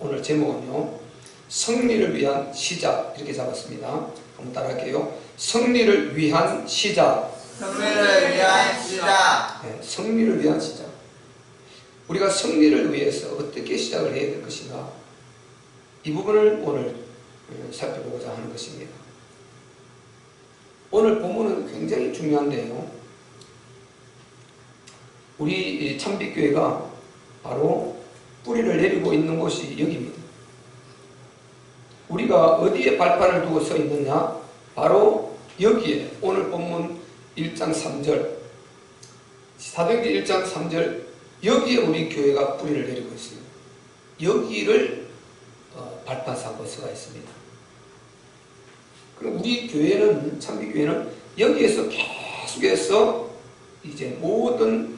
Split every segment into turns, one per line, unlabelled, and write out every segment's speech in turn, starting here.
오늘 제목은요, 승리를 위한 시작, 이렇게 잡았습니다. 한번 따라할게요. 승리를 위한 시작.
승리를 위한 시작.
네, 승리를 위한 시작. 우리가 승리를 위해서 어떻게 시작을 해야 될 것인가, 이 부분을 오늘 살펴보고자 하는 것입니다. 오늘 본문은 굉장히 중요한데요, 우리 참빛교회가 바로 뿌리를 내리고 있는 곳이 여기입니다. 우리가 어디에 발판을 두고 서 있느냐? 바로 여기에, 오늘 본문 1장 3절, 사도행전 1장 3절, 여기에 우리 교회가 뿌리를 내리고 있습니다. 여기를 발판 삼고 서가 있습니다. 그럼 우리 교회는, 참빛교회는 여기에서 계속해서 이제 모든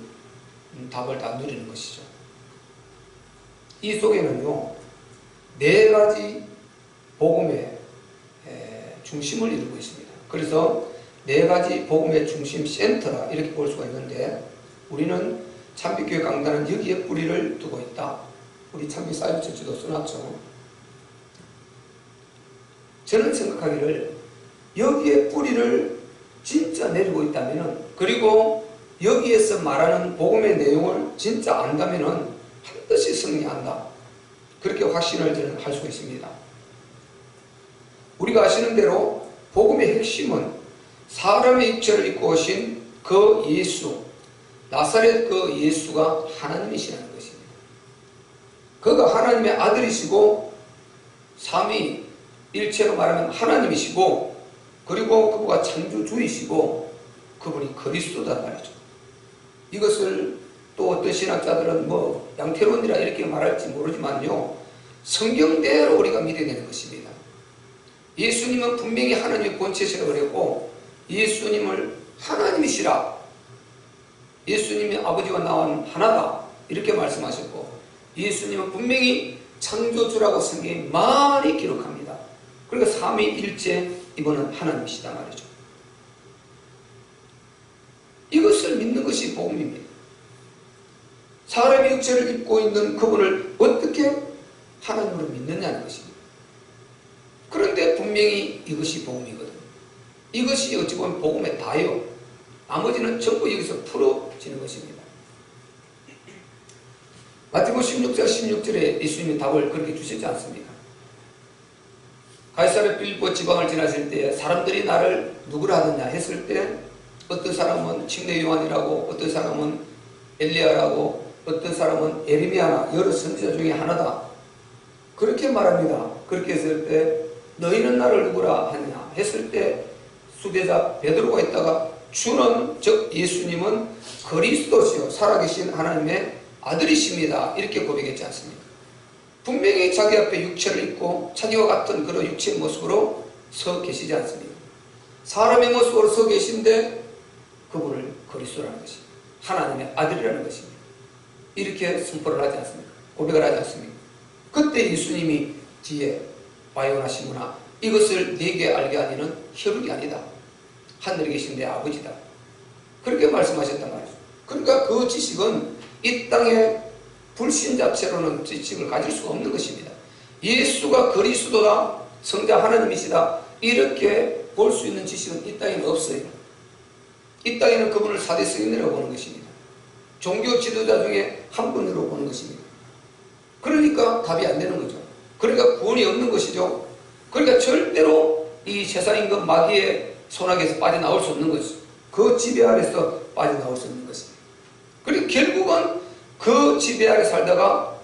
답을 다 누리는 것이죠. 이 속에는요, 4가지 복음의 중심을 이루고 있습니다. 그래서 4가지 복음의 중심 센터라 이렇게 볼 수가 있는데, 우리는 참빛교회 강단은 여기에 뿌리를 두고 있다. 우리 참빛 사이버처치도 써놨죠. 저는 생각하기를 여기에 뿌리를 진짜 내리고 있다면, 그리고 여기에서 말하는 복음의 내용을 진짜 안다면 반드시 승리한다, 그렇게 확신을 저는 할 수가 있습니다. 우리가 아시는 대로 복음의 핵심은 사람의 육체를 입고 오신 그 예수, 나사렛 그 예수가 하나님이시라는 것입니다. 그가 하나님의 아들이시고 삼위일체로 말하면 하나님이시고, 그리고 그가 창조주이시고 그분이 그리스도다 말이죠. 이것을 또 어떤 신학자들은 양태론이라 이렇게 말할지 모르지만요, 성경대로 우리가 믿어야 되는 것입니다. 예수님은 분명히 하나님의 본체시라고 그랬고, 예수님을 하나님이시라, 예수님이 아버지와 나와는 하나다 이렇게 말씀하셨고, 예수님은 분명히 창조주라고 성경이 많이 기록합니다. 그러니까 삼위일체, 이분은 하나님이시다 말이죠. 이것을 믿는 것이 복음입니다. 사람의 육체를 입고 있는 그분을 어떻게 하나님으로 믿느냐는 것입니다. 그런데 분명히 이것이 복음이거든요. 이것이 어찌 보면 복음의 다요, 나머지는 전부 여기서 풀어지는 것입니다. 마태복음 16장 16절에 예수님이 답을 그렇게 주시지 않습니까? 가이사랴 빌립보 지방을 지나실 때 사람들이 나를 누구라 하느냐 했을 때, 어떤 사람은 침례 요한이라고, 어떤 사람은 엘리야라고, 어떤 사람은 에레미야나 여러 선지자 중에 하나다, 그렇게 말합니다. 그렇게 했을 때 너희는 나를 누구라 하느냐 했을 때, 수배자 베드로가 있다가 주는, 즉 예수님은 그리스도시요 살아계신 하나님의 아들이십니다, 이렇게 고백했지 않습니까? 분명히 자기 앞에 육체를 입고 자기와 같은 그런 육체의 모습으로 서 계시지 않습니까? 사람의 모습으로 서 계신데 그분을 그리스도라는 것입니다. 하나님의 아들이라는 것입니다. 이렇게 선포를 하지 않습니까? 고백을 하지 않습니까? 그때 예수님이 뒤에 와요나시구나, 이것을 네게 알게 하니는 혈육이 아니다, 하늘에 계신 내 아버지다, 그렇게 말씀하셨단 말이죠. 그러니까 그 지식은 이 땅의 불신자체로는 지식을 가질 수가 없는 것입니다. 예수가 그리스도다, 성자 하나님이시다, 이렇게 볼 수 있는 지식은 이 땅에는 없어요. 이 땅에는 그분을 사대 스님이라고 보는 것입니다. 종교 지도자 중에 한 분으로 보는 것입니다. 그러니까 답이 안 되는 거죠. 그러니까 구원이 없는 것이죠. 그러니까 절대로 이 세상인 마귀의 손아귀에서 빠져나올 수 없는 것이죠. 그 지배 아래서 빠져나올 수 없는 것입니다. 그리고 결국은 그 지배 아래 살다가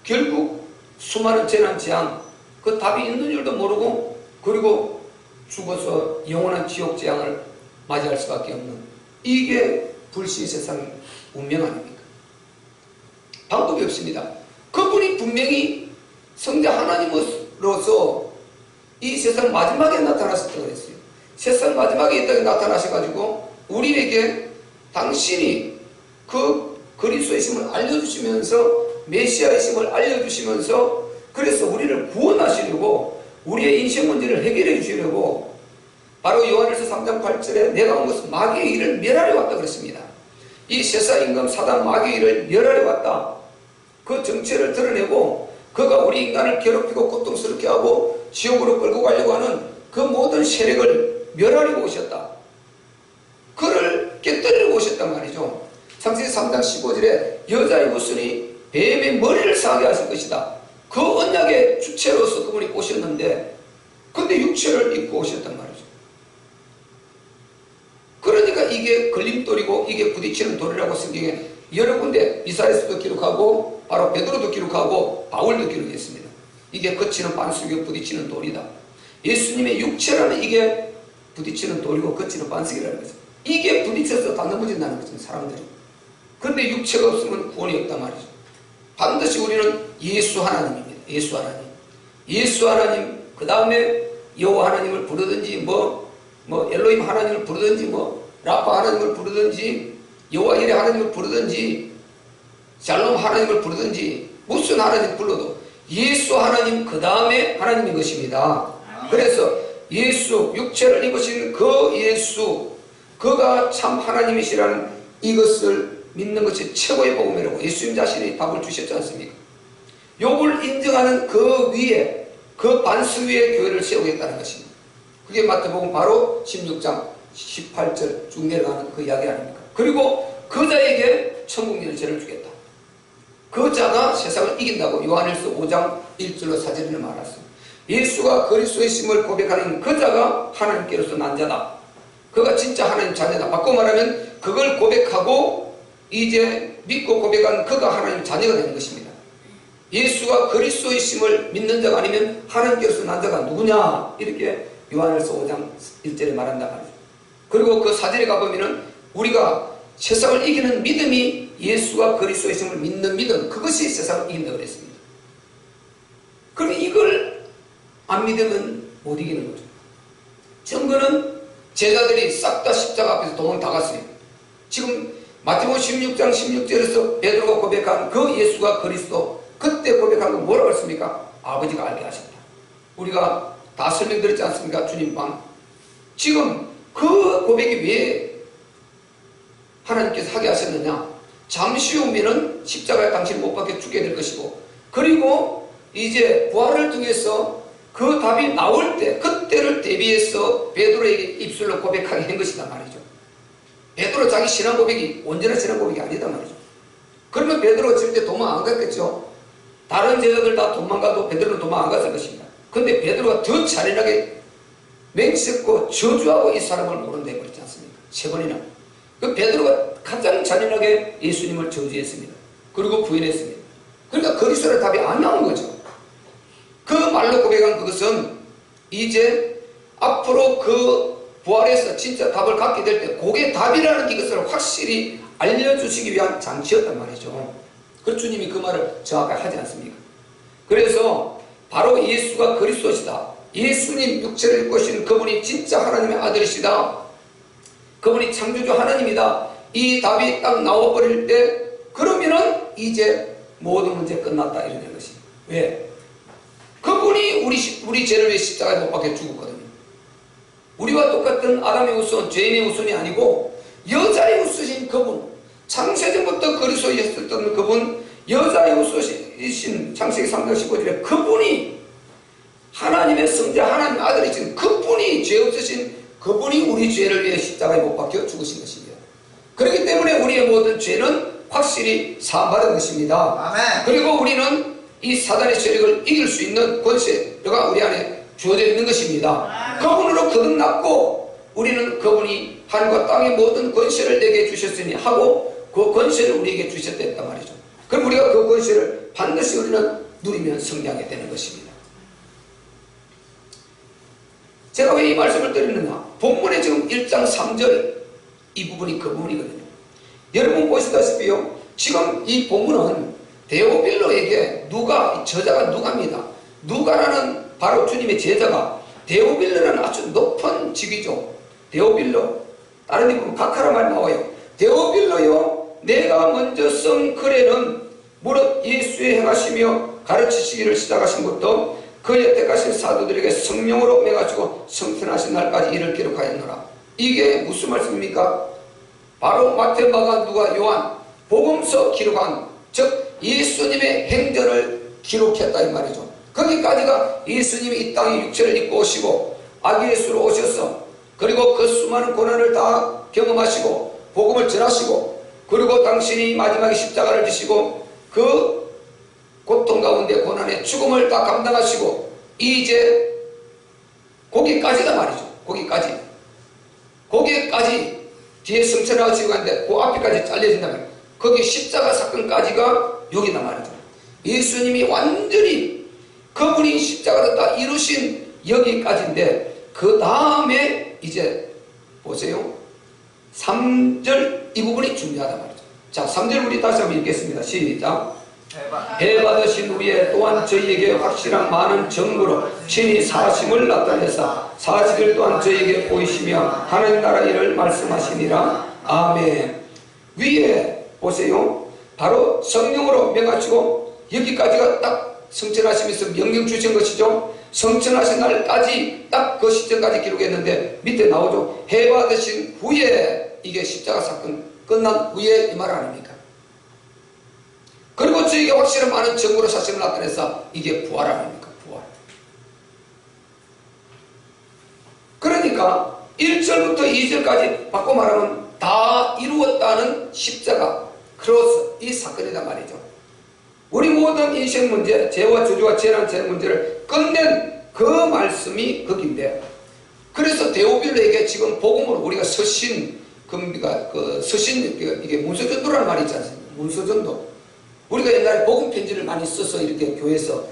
결국 수많은 재난 재앙, 그 답이 있는 줄도 모르고, 그리고 죽어서 영원한 지옥 재앙을 맞이할 수밖에 없는, 이게 불신 세상의 운명 아닙니까? 방법이 없습니다. 그분이 분명히 성자 하나님으로서 이 세상 마지막에 나타나셨다고 했어요. 세상 마지막에 이 땅에 나타나셔가지고 우리에게 당신이 그 그리스도의 심을 알려주시면서, 메시아의 심을 알려주시면서, 그래서 우리를 구원하시려고, 우리의 인생 문제를 해결해 주시려고, 바로 요한일서 3장 8절에 내가 온 것은 마귀의 일을 멸하려 왔다 그랬습니다. 이 세상 임금 사단 마귀의 일을 멸하려 왔다, 그 정체를 드러내고 그가 우리 인간을 괴롭히고 고통스럽게 하고 지옥으로 끌고 가려고 하는 그 모든 세력을 멸하려고 오셨다. 그를 깨뜨리려고 오셨단 말이죠. 창세기 3장 15절에 여자의 후손이 뱀의 머리를 상하게 하실 것이다. 그 언약의 주체로서 그분이 오셨는데 근데 육체를 입고 오셨단 말이죠. 그러니까 이게 걸림돌이고 이게 부딪히는 돌이라고 성경에 여러 군데 이사야서도 기록하고 바로 베드로도 기록하고 바울도 기록했습니다. 이게 거치는 반석이고 부딪히는 돌이다. 예수님의 육체라면 이게 부딪히는 돌이고 거치는 반석이라는 거죠. 이게 부딪혀서 다 넘어진다는 거죠, 사람들이. 그런데 육체가 없으면 구원이 없단 말이죠. 반드시 우리는 예수 하나님입니다. 예수 하나님. 예수 하나님, 그 다음에 여호와 하나님을 부르든지 엘로힘 하나님을 부르든지 라파 하나님을 부르든지 여호와 이레 하나님을 부르든지 샬롬 하나님을 부르든지 무슨 하나님 불러도 예수 하나님 그 다음에 하나님인 것입니다. 그래서 예수, 육체를 입으신 그 예수, 그가 참 하나님이시라는 이것을 믿는 것이 최고의 복음이라고 예수님 자신이 답을 주셨지 않습니까? 요걸 인정하는 그 위에, 그 반석 위에 교회를 세우겠다는 것입니다. 그게 마태복음 바로 16장 18절 쭉 내려가는 그 이야기 아닙니까? 그리고 그 자에게 천국 열쇠를 주겠다. 그 자가 세상을 이긴다고 요한일서 5장 1절로 4절에 말했습니다. 예수가 그리스도의 심을 고백하는 그 자가 하나님께로서 난 자다. 그가 진짜 하나님 자녀다. 바꿔 말하면 그걸 고백하고 이제 믿고 고백한 그가 하나님 자녀가 되는 것입니다. 예수가 그리스도의 심을 믿는 자가 아니면 하나님께로서 난 자가 누구냐? 이렇게 요한일서 5장 1절에 말한다 말이죠. 그리고 그 4절에 가보면은 우리가 세상을 이기는 믿음이 예수가 그리스도의 심을 믿는 믿음, 그것이 세상을 이긴다고 그랬습니다. 그러면 이걸 안 믿으면 못 이기는 거죠. 증거는 제자들이 싹 다 십자가 앞에서 도망 다 갔어요. 지금 마태복음 16장 16절에서 베드로가 고백한 그 예수가 그리스도, 그때 고백한 건 뭐라고 했습니까? 아버지가 알게 하셨다. 우리가 다 설명드렸지 않습니까? 주님 방. 지금 그 고백이 왜 하나님께서 하게 하셨느냐? 잠시 후면은 십자가에 당신을 못 박혀 죽게 될 것이고, 그리고 이제 부활을 통해서 그 답이 나올 때, 그때를 대비해서 베드로에게 입술로 고백하게 한 것이단 말이죠. 베드로 자기 신앙 고백이 온전한 신앙 고백이 아니단 말이죠. 그러면 베드로가 절대 도망 안 갔겠죠. 다른 제자들 다 도망가도 베드로는 도망 안 갔을 것입니다. 근데 베드로가 더 잔인하게 맹세코 저주하고 이 사람을 모른다 해버렸지 않습니까? 3번이나. 그 베드로가 가장 잔인하게 예수님을 저주했습니다. 그리고 부인했습니다. 그러니까 그리스도의 답이 안 나온 거죠. 그 말로 고백한 그것은 이제 앞으로 그 부활에서 진짜 답을 갖게 될 때 그게 답이라는 이것을 확실히 알려주시기 위한 장치였단 말이죠. 그 주님이 그 말을 정확하게 하지 않습니까? 그래서 바로 예수가 그리스도시다. 예수님 육체를 입고 오신 그분이 진짜 하나님의 아들이시다. 그분이 창조주 하나님이다. 이 답이 딱 나와버릴 때 그러면은 이제 모든 문제 끝났다 이러는 것입니다. 왜? 그분이 우리 죄를 위해 십자가에 못 박혀 죽었거든요. 우리와 똑같은 아담의 후손, 죄인의 후손이 아니고 여자의 후손이신 그분, 창세전부터 그리스도였었던 그분, 여자의 후손이신 창세기 3장 15절에 그분이 하나님의 성자, 하나님의 아들이신 그분이 죄 없으신 그분이 우리 죄를 위해 십자가에 못 박혀 죽으신 것입니다. 그렇기 때문에 우리의 모든 죄는 확실히 사함받은 것입니다.
아멘.
그리고 우리는 이 사단의 세력을 이길 수 있는 권세가 우리 안에 주어져 있는 것입니다. 그분으로 거듭났고 우리는 그분이 하늘과 땅의 모든 권세를 내게 주셨으니 하고 그 권세를 우리에게 주셨다 했단 말이죠. 그럼 우리가 그 권세를 반드시 우리는 누리면 승리하게 되는 것입니다. 제가 왜 이 말씀을 드리느냐? 본문에 지금 1장 3절 이 부분이 그 부분이거든요. 여러분 보시다시피요, 지금 이 본문은 데오빌로에게 저자가 누가입니다. 누가라는 바로 주님의 제자가 데오빌로라는 아주 높은 직위죠. 데오빌로, 다른 데 보면 각하라 말 나와요. 데오빌로요, 내가 먼저 쓴 글에는 무릇 예수의 행하시며 가르치시기를 시작하신 것도 그 여태 가신 사도들에게 성령으로 매가지고 성천하신 날까지 이를 기록하였노라. 이게 무슨 말씀입니까? 바로 마태, 마가, 누가, 요한 복음서 기록한, 즉 예수님의 행전을 기록했다 이 말이죠. 거기까지가 예수님이 이 땅에 육체를 입고 오시고 아기 예수로 오셔서 그리고 그 수많은 고난을 다 경험하시고 복음을 전하시고 그리고 당신이 마지막에 십자가를 지시고 그 고통 가운데 고난의 죽음을 다 감당하시고 이제 거기까지다 말이죠. 거기까지 뒤에 성천하시고 가는데 그 앞에까지 잘려진다면 거기 십자가 사건까지가 여기다 말이죠. 예수님이 완전히 그분이 십자가를 다 이루신 여기까지인데 그 다음에 이제 보세요. 3절 이 부분이 중요하단 말이죠. 자, 3절 우리 다시 한번 읽겠습니다. 시작. 배 받으신 후에 또한 저희에게 확실한 많은 증거로 친히 사심을 나타내사 40일 또한 저희에게 보이시며 하나님 나라 일을 말씀하시니라. 아멘. 위에 보세요. 바로 성령으로 명하시고 여기까지가 딱 성천하시면서 명령 주신 것이죠. 성천하신 날까지 딱 그 시점까지 기록했는데 밑에 나오죠. 해 받으신 후에 이게 십자가 사건 끝난 후에 이 말 아닙니까? 그리고 저에게 확실한 많은 증거로 사실을 나타내서 이게 부활 아닙니까? 부활. 그러니까 1절부터 2절까지 바꿔 말하면 다 이루었다는 십자가 크로스 이 사건이란 말이죠. 우리 모든 인생 문제, 죄와 저주와 재난 문제를 끝낸 그 말씀이 거기인데 그래서 데오빌로에게 지금 복음으로 우리가 서신 이게 문서전도라는 말이 있지 않습니까? 문서전도. 우리가 옛날에 복음 편지를 많이 써서 이렇게 교회에서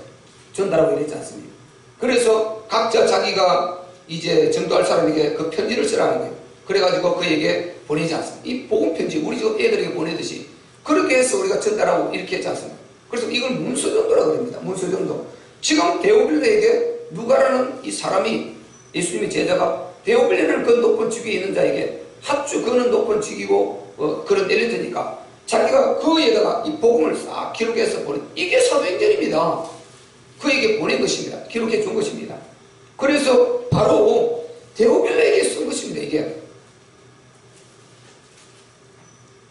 전달하고 이랬지 않습니까? 그래서 각자 자기가 이제 전도할 사람에게 그 편지를 쓰라는 거예요. 그래가지고 그에게 보내지 않습니까? 이 복음 편지 우리 지금 애들에게 보내듯이 그렇게 해서 우리가 전달하고 이렇게 했지 않습니까? 그래서 이걸 문서전도라고 합니다. 문서전도. 지금 데오빌로에게 누가라는 이 사람이 예수님의 제자가 데오빌로는 그 높은 직위에 있는 자에게 합주 그는 높은 직위고 그런 엘리트니까 자기가 그에다가 이 복음을 싹 기록해서 보낸 이게 사도행전입니다. 그에게 보낸 것입니다. 기록해 준 것입니다. 그래서 바로 데오빌로에게 쓴 것입니다. 이게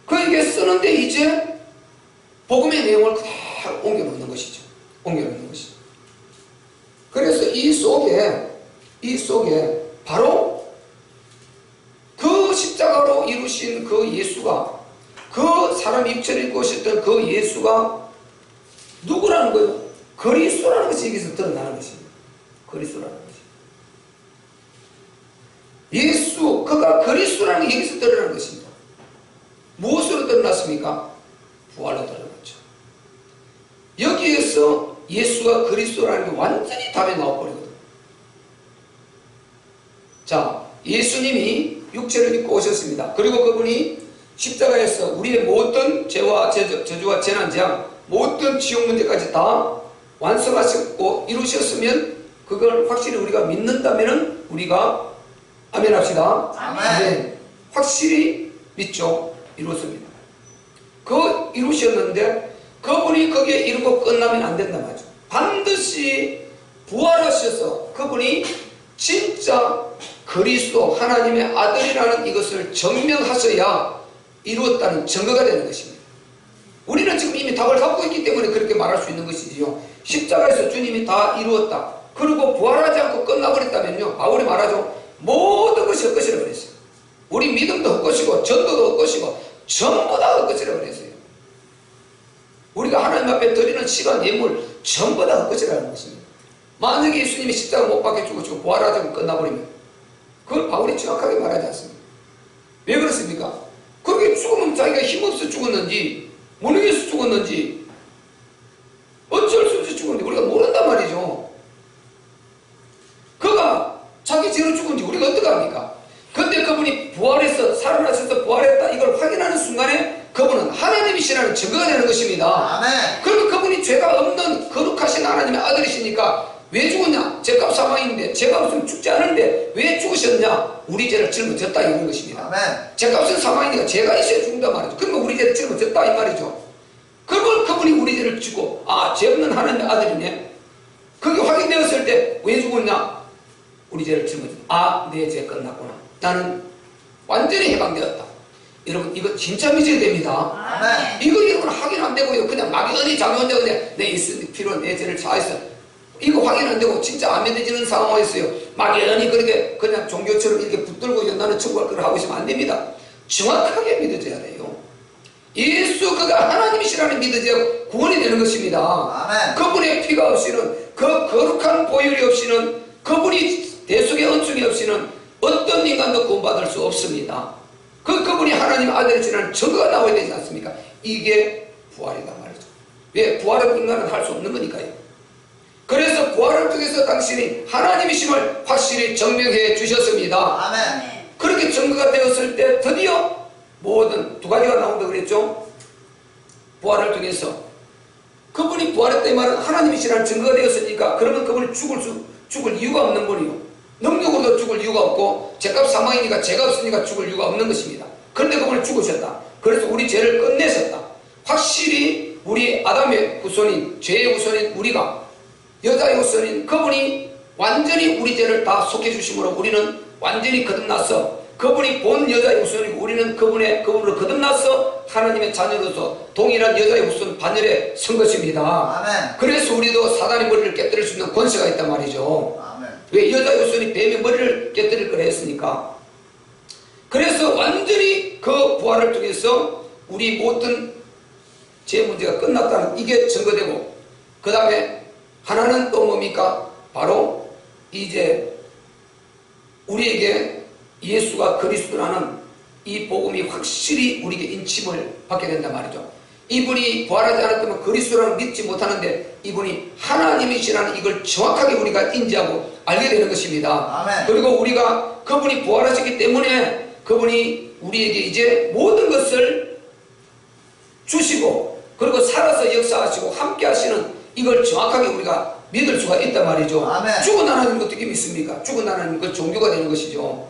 그에게 쓰는데 이제 복음의 내용을 그대로 옮겨 놓는 것이죠. 옮겨 놓는 것이죠. 그래서 이 속에 바로 그 십자가로 이루신 그 예수가 그 사람이 육체를 입고 오셨던 그 예수가 누구라는 거예요? 그리스도라는 것이 여기서 드러나는 것입니다. 그리스도라는 것이. 예수, 그가 그리스도라는 게 여기서 드러나는 것입니다. 무엇으로 드러났습니까? 부활로 드러났죠. 여기에서 예수가 그리스도라는 게 완전히 답이 나와버리거든요. 자, 예수님이 육체를 입고 오셨습니다. 그리고 그분이 십자가에서 우리의 모든 죄와 저주와 재난 재앙 모든 지옥 문제까지 다 완성하셨고 이루셨으면 그걸 확실히 우리가 믿는다면 우리가 아멘 합시다.
아멘.
네, 확실히 믿죠. 이루었습니다. 그 이루셨는데 그분이 거기에 이루고 끝나면 안 된단 말이죠. 반드시 부활하셔서 그분이 진짜 그리스도 하나님의 아들이라는 이것을 증명하셔야 이루었다는 증거가 되는 것입니다. 우리는 지금 이미 답을 갖고 있기 때문에 그렇게 말할 수 있는 것이지요. 십자가에서 주님이 다 이루었다. 그리고 부활하지 않고 끝나버렸다면요. 바울이 말하죠. 모든 것이 헛것이라 그랬어요. 우리 믿음도 헛것이고 전도도 헛것이고 전부 다 헛것이라 그랬어요. 우리가 하나님 앞에 드리는 시간, 예물 전부 다 헛것이라는 것입니다. 만약에 예수님이 십자가 못 박혀 죽으시고 부활하지 않고 끝나버리면 그걸 바울이 정확하게 말하지 않습니다. 왜 그렇습니까? 그렇게 죽으면 자기가 힘없어 죽었는지 무능해서 죽었는지 어쩔 수 없이 죽었는지 우리가 모른단 말이죠. 그가 자기 죄로 죽은지 우리가 어떻게 합니까? 근데 그분이 부활해서 살아나셔서 부활했다 이걸 확인하는 순간에 그분은 하나님이시라는 증거가 되는 것입니다.
아멘.
그러면 그분이 죄가 없는 거룩하신 하나님의 아들이시니까 왜 죽었냐? 죄값 사망인데 죄가 없으면 죽지 않은데 왜 죽으셨냐? 우리 죄를 짊어졌다 이런 것입니다.
아멘.
죄값은 사망이니까 죄가 있어야 죽는단 말이죠. 그러면 우리 죄를 짊어졌다 이 말이죠. 그걸 그분이 우리 죄를 지고 죄 없는 하나님의 아들이네. 그게 확인되었을 때 왜 죽었냐? 우리 죄를 짊어졌다. 내 죄 끝났구나. 나는 완전히 해방되었다. 여러분 이거 진짜 믿어야 됩니다.
아멘.
이거 여러분 확인 안 되고요. 그냥 막연히 자기 혼자 그냥 내 있으니 필요한 내 죄를 사했어. 이거 확인 안 되고 진짜 안 믿어지는 상황이 있어요. 막연히 그렇게 그냥 종교처럼 이렇게 붙들고 나는 천국을 그걸 하고 있으면 안 됩니다. 정확하게 믿어져야 돼요. 예수 그가 하나님이시라는 믿어져야 구원이 되는 것입니다.
아멘.
그분의 피가 없이는 그 거룩한 보혈이 없이는 그분이 대속의 은총이 없이는 어떤 인간도 구원받을 수 없습니다. 그분이 하나님 아들이시라는 증거가 나와야 되지 않습니까? 이게 부활이다 말이죠. 왜? 부활은 인간은 할 수 없는 거니까요. 그래서 부활을 통해서 당신이 하나님이심을 확실히 증명해 주셨습니다.
아멘.
그렇게 증거가 되었을 때 드디어 모든 두 가지가 나온다고 그랬죠. 부활을 통해서 그분이 부활했다는 말은 하나님이시라는 증거가 되었으니까 그러면 그분이 죽을 이유가 없는 분이요. 능력으로도 죽을 이유가 없고 죄값 사망이니까 죄가 없으니까 죽을 이유가 없는 것입니다. 그런데 그분이 죽으셨다. 그래서 우리 죄를 끝내셨다. 확실히 우리 아담의 후손인 죄의 후손인 우리가 여자의 후손인 그분이 완전히 우리 죄를 다 속해 주심으로 우리는 완전히 거듭나서 그분이 본 여자의 후손이고 우리는 그분으로 거듭나서 하나님의 자녀로서 동일한 여자의 후손 반열에 선 것입니다.
아멘.
그래서 우리도 사단의 머리를 깨뜨릴 수 있는 권세가 있단 말이죠.
아멘.
왜? 여자의 후손이 뱀의 머리를 깨뜨릴 거라 했으니까. 그래서 완전히 그 부활을 통해서 우리 모든 죄 문제가 끝났다는 이게 증거되고, 그 다음에 하나는 또 뭡니까? 바로 이제 우리에게 예수가 그리스도라는 이 복음이 확실히 우리에게 인침을 받게 된단 말이죠. 이분이 부활하지 않았다면 그리스도라는 믿지 못하는데 이분이 하나님이시라는 이걸 정확하게 우리가 인지하고 알게 되는 것입니다.
아멘.
그리고 우리가 그분이 부활하셨기 때문에 그분이 우리에게 이제 모든 것을 주시고 그리고 살아서 역사하시고 함께 하시는 이걸 정확하게 우리가 믿을 수가 있단 말이죠.
아멘.
죽은 하나님 어떻게 믿습니까? 죽은 하나님 그 종교가 되는 것이죠.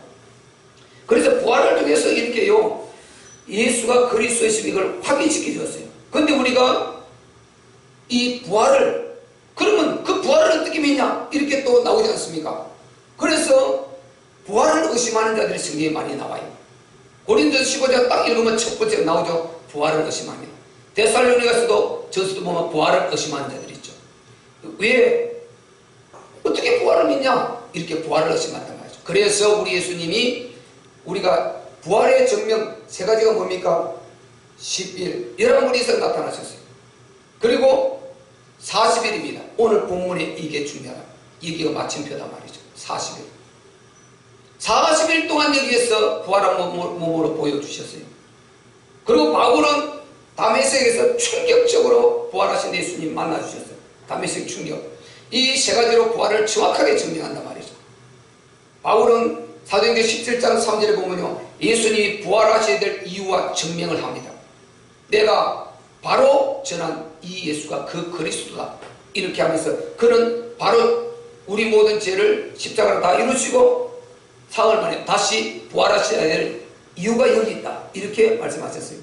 그래서 부활을 통해서 이렇게요 예수가 그리스도이심 이걸 확인시켜 주었어요. 근데 우리가 이 부활을 그러면 그 부활을 어떻게 믿냐 이렇게 또 나오지 않습니까? 그래서 부활을 의심하는 자들이 성경에 많이 나와요. 고린도서 15장 딱 읽으면 첫 번째 나오죠. 부활을 의심하며. 데살로니가서도 저서도 보면 부활을 의심하는 자들이 있죠. 왜? 어떻게 부활을 믿냐? 이렇게 부활을 의심한단 말이죠. 그래서 우리 예수님이 우리가 부활의 증명 세 가지가 뭡니까? 10일 11분이서 나타나셨어요. 그리고 40일입니다. 오늘 본문에 이게 중요하다. 이게 마침표다 말이죠. 40일. 40일 동안 여기에서 부활한 몸으로 보여주셨어요. 그리고 바울은 다메섹에서 충격적으로 부활하신 예수님 만나주셨어요. 다메섹 충격. 이 세 가지로 부활을 정확하게 증명한단 말이죠. 바울은 사도행전 17장 3절에 보면요 예수님이 부활하셔야 될 이유와 증명을 합니다. 내가 바로 전한 이 예수가 그 그리스도다 이렇게 하면서 그는 바로 우리 모든 죄를 십자가로 다 이루시고 사흘 만에 다시 부활하셔야 될 이유가 여기 있다 이렇게 말씀하셨어요.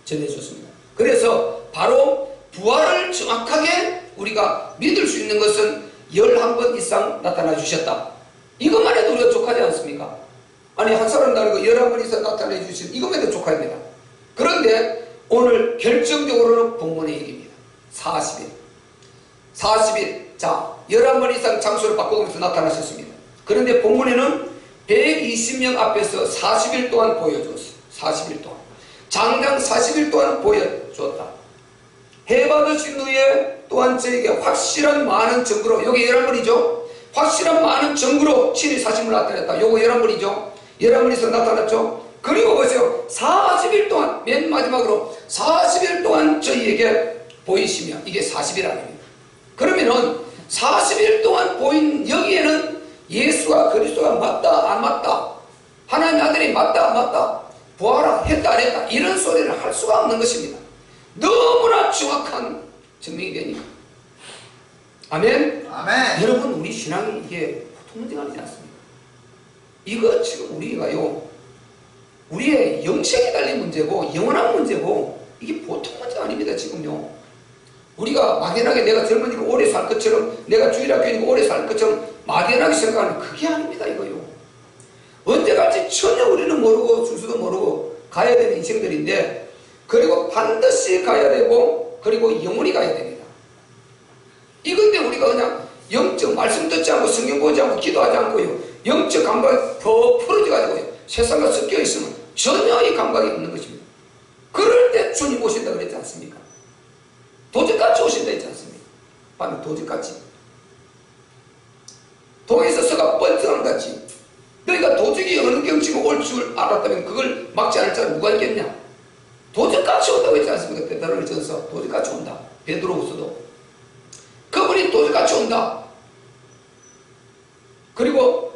전해줬습니다. 그래서 바로 부활을 정확하게 우리가 믿을 수 있는 것은 11번 이상 나타나 주셨다. 이것만 해도 우리가 족하지 않습니까? 아니 한 사람도 아니고 11번 이상 나타내 주신 이것만 해도 족합니다. 그런데 오늘 결정적으로는 본문의 얘기입니다. 40일. 40일. 자 11번 이상 장소를 바꾸면서 나타나셨습니다. 그런데 본문에는 120명 앞에서 40일 동안 보여줬어요. 40일 동안. 장장 40일 동안 보여줬다. 해받으신 후에 또한 저에게 확실한 많은 증거로, 여기 11번이죠. 확실한 많은 증거로 친히 사심을 나타냈다. 요거 11번이죠. 11번에서 나타났죠. 그리고 보세요. 40일 동안, 맨 마지막으로 40일 동안 저희에게 보이시며, 이게 40일 아닙니다. 그러면은 40일 동안 보인 여기에는 예수가 그리스도가 맞다 안 맞다, 하나님 아들이 맞다 안 맞다, 부활했다 안 했다 이런 소리를 할 수가 없는 것입니다. 너무나 정확한 증명이 되니까. 아멘.
아멘.
여러분 우리 신앙이 이게 보통 문제가 아니지 않습니까? 이거 지금 우리가요 우리의 영생에 달린 문제고 영원한 문제고 이게 보통 문제가 아닙니다. 지금요 우리가 막연하게 내가 젊으니까 오래 살 것처럼, 내가 주일학교니까 오래 살 것처럼 막연하게 생각하는 그게 아닙니다. 이거요 언제 갈지 전혀 우리는 모르고 순수도 모르고 가야 되는 인생들인데, 그리고 반드시 가야 되고, 그리고 영원히 가야 됩니다. 이건데 우리가 그냥 영적 말씀 듣지 않고 성경 보지 않고 기도하지 않고요, 영적 감각이 더 풀어져가지고요, 세상과 섞여 있으면 전혀 이 감각이 없는 것입니다. 그럴 때 주님 오신다 그랬지 않습니까? 도적같이 오신다 했지 않습니까? 밤에 도적같이, 동에서 서가 뻘쭘한 같이. 너희가 도적이 어느 경치가 올 줄 알았다면 그걸 막지 않을 자가 누가 있겠냐? 도적같이 온다고 했지 않습니까? 베드로를 전서 도적같이 온다. 베드로후서도 그분이 도적같이 온다. 그리고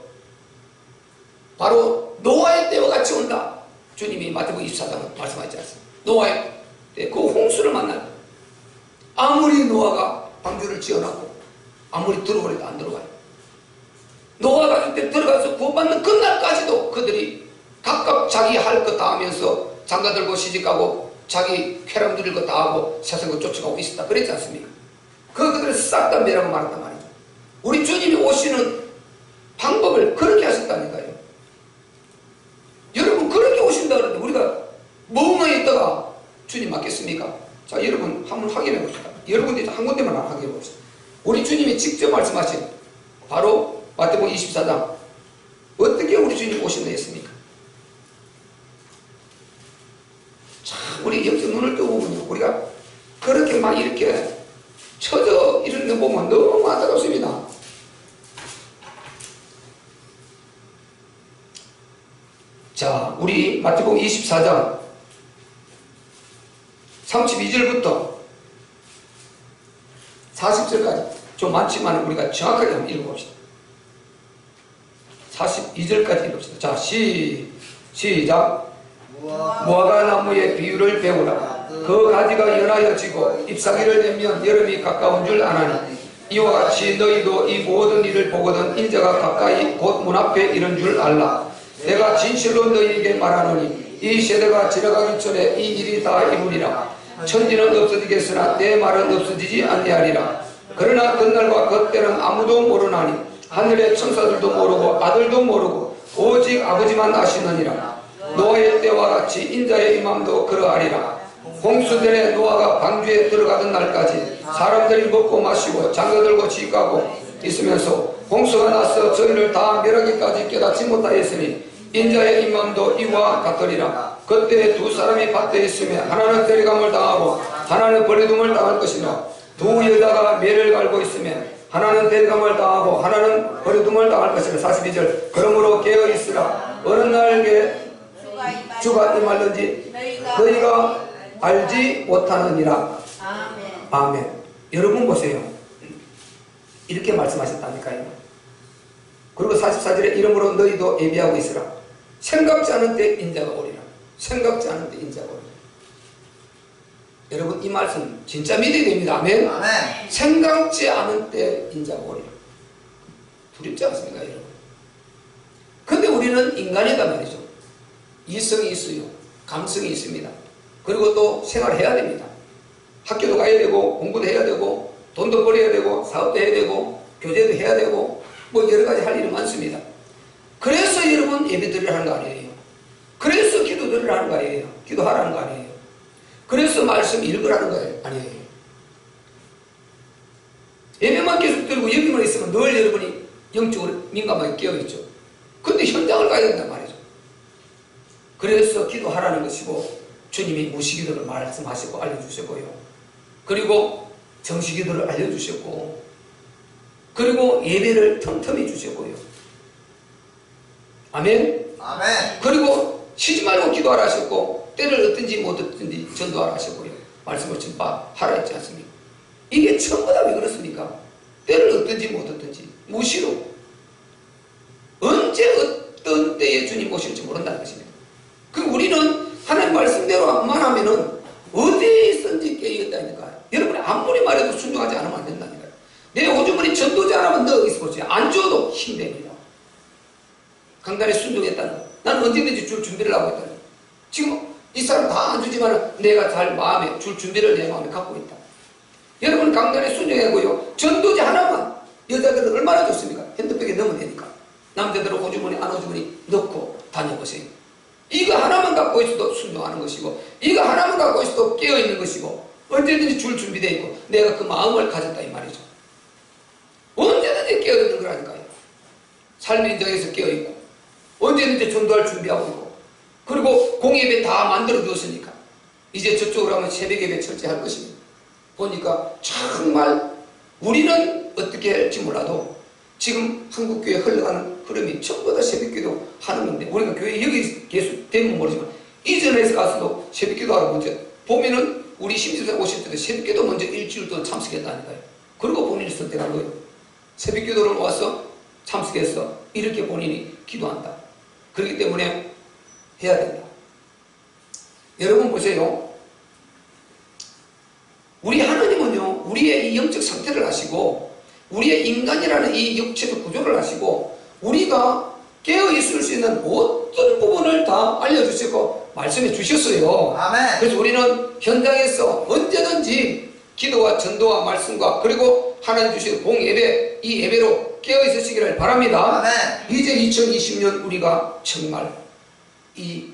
바로 노아의 때와 같이 온다. 주님이 마태복음 24장에 말씀하지 않습니까? 노아의 때 그 홍수를 만날 때, 아무리 노아가 방주를 지어놨고 아무리 들어오려도 안 들어가요. 노아가 그때 들어가서 구원받는 그날까지도 그들이 각각 자기 할 것 다 하면서 장가 들고 시집가고 자기 쾌락 누릴 것 다 하고 세상을 쫓아가고 있었다 그랬지 않습니까? 그들을 싹 다 매라고 말했단 말이죠. 우리 주님이 오시는 방법을 그렇게 하셨다니까요. 여러분, 그렇게 오신다 그러는데 우리가 멍하니 있다가 주님 맞겠습니까? 자, 여러분 한번 확인해 봅시다. 여러분들이 한 군데만 확인해 봅시다. 우리 주님이 직접 말씀하신 바로 마태복음 24장 어떻게 우리 주님 오신다 했습니까? 참, 우리 영적 눈을 떠보면요, 우리가 그렇게 막 이렇게 처져 이런 거 보면 너무 안타깝습니다. 자, 우리 마태복음 24장 32절부터 40절까지 좀 많지만 우리가 정확하게 한번 읽어봅시다. 42절까지 읽읍시다. 자, 시작. 무화과 나무의 비유를 배우라. 그 가지가 연하여 지고 잎사귀를 내면 여름이 가까운 줄 아나니, 이와 같이 너희도 이 모든 일을 보거든 인자가 가까이 곧 문 앞에 이른 줄 알라. 내가 진실로 너희에게 말하노니 이 세대가 지나가기 전에 이 일이 다 이루리라. 천지는 없어지겠으나 내 말은 없어지지 아니하리라. 그러나 그날과 그때는 아무도 모르나니 하늘의 천사들도 모르고 아들도 모르고 오직 아버지만 아시느니라. 노아의 때와 같이 인자의 임함도 그러하리라. 홍수전에 노아가 방주에 들어가던 날까지 사람들이 먹고 마시고 장가들고 지가고 있으면서 홍수가 나서 저희를 다 멸하기까지 깨닫지 못하였으니 인자의 임함도 이와 같으리라. 그때 두 사람이 밭에 있으면 하나는 데려감을 당하고 하나는 버리둠을 당할 것이며, 두 여자가 매를 갈고 있으면 하나는 데려감을 당하고 하나는 버리둠을 당할 것이라. 42절. 그러므로 깨어 있으라. 어느 날에 주가 임할는지 너희가 알지 못하느니라. 아멘. 여러분 보세요. 이렇게 말씀하셨다니까요. 그리고 44절에 이러므로 너희도 예비하고 있으라. 생각지 않은 때 인자가 오리라. 생각지 않은 때 인자가 오리라. 여러분, 이 말씀 진짜 믿어야 됩니다. 아멘.
아멘.
생각지 않은 때 인자가 오리라. 두렵지 않습니까, 여러분? 근데 우리는 인간이다 말이죠. 이성이 있어요. 감성이 있습니다. 그리고 또 생활해야 됩니다. 학교도 가야 되고 공부도 해야 되고 돈도 벌어야 되고 사업도 해야 되고 교제도 해야 되고 뭐 여러 가지 할 일이 많습니다. 그래서 여러분 예배드리려 하는 거 아니에요. 그래서 기도드리려 하는 거 아니에요. 기도하라는 거 아니에요. 그래서 말씀 읽으라는 거 아니에요. 예배만 계속 드리고 여기만 있으면 늘 여러분이 영적으로 민감하게 깨어있죠. 근데 현장을 가야 된단 말이죠. 그래서 기도하라는 것이고, 주님이 무시기도를 말씀하시고 알려주셨고요. 그리고 정시기도를 알려주셨고, 그리고 예배를 틈틈이 주셨고요. 아멘.
아멘.
그리고 쉬지 말고 기도하라 하셨고, 때를 얻든지 못 얻든지 전도하라 하셨고요. 말씀을 전파하라 했지 않습니까? 이게 전부 다 왜 그렇습니까? 때를 얻든지 못 얻든지 무시로 언제 어떤 때에 주님 오실지 모른다는 것입니다. 그 우리는 하나님 말씀대로만 하면은 어디에 있든지 깨어있다니까요. 여러분이 아무리 말해도 순종하지 않으면 안 된다니까요. 내 오주머니 전도자 하나만 너 여기서 보세요. 안 줘도 힘듭니다. 강단에 순종했다는 거. 나는 언제든지 줄 준비를 하고 있다는 거. 지금 이 사람 다 안 주지만 내가 잘 마음에 줄 준비를 내 마음에 갖고 있다. 여러분 강단에 순종하고요. 전도자 하나만, 여자들은 얼마나 좋습니까? 핸드백에 넣으면 되니까. 남자들은 오주머니 안 오주머니 넣고 다녀보세요. 이거 하나만 갖고 있어도 순종하는 것이고 이거 하나만 갖고 있어도 깨어있는 것이고 언제든지 줄 준비되어 있고 내가 그 마음을 가졌다 이 말이죠. 언제든지 깨어있는 거라니까요. 삶의 인정에서 깨어있고 언제든지 전도할 준비하고 있고 그리고 공예배 다 만들어 두었으니까 이제 저쪽으로 하면 새벽예배 철저할 것입니다. 보니까 정말 우리는 어떻게 할지 몰라도 지금 한국교회 흘러가는 흐름이 전부 다 새벽기도 하는 건데 우리가 교회 여기 계속 되면 모르지만 이전에서 가서도 새벽기도 하러 먼저 보면은 우리 심지어 오실 때도 새벽기도 먼저 일주일 동안 참석했다니까요. 그리고 본인이 선택한 거예요. 새벽기도를 와서 참석해서 이렇게 본인이 기도한다. 그렇기 때문에 해야 된다. 여러분 보세요. 우리 하나님은요 우리의 이 영적 상태를 아시고 우리의 인간이라는 이 육체적 구조를 아시고 우리가 깨어있을 수 있는 모든 부분을 다 알려주시고 말씀해 주셨어요.
아멘.
그래서 우리는 현장에서 언제든지 기도와 전도와 말씀과 그리고 하나님 주신 공예배 이 예배로 깨어있으시기를 바랍니다.
아멘.
이제 2020년 우리가 정말 이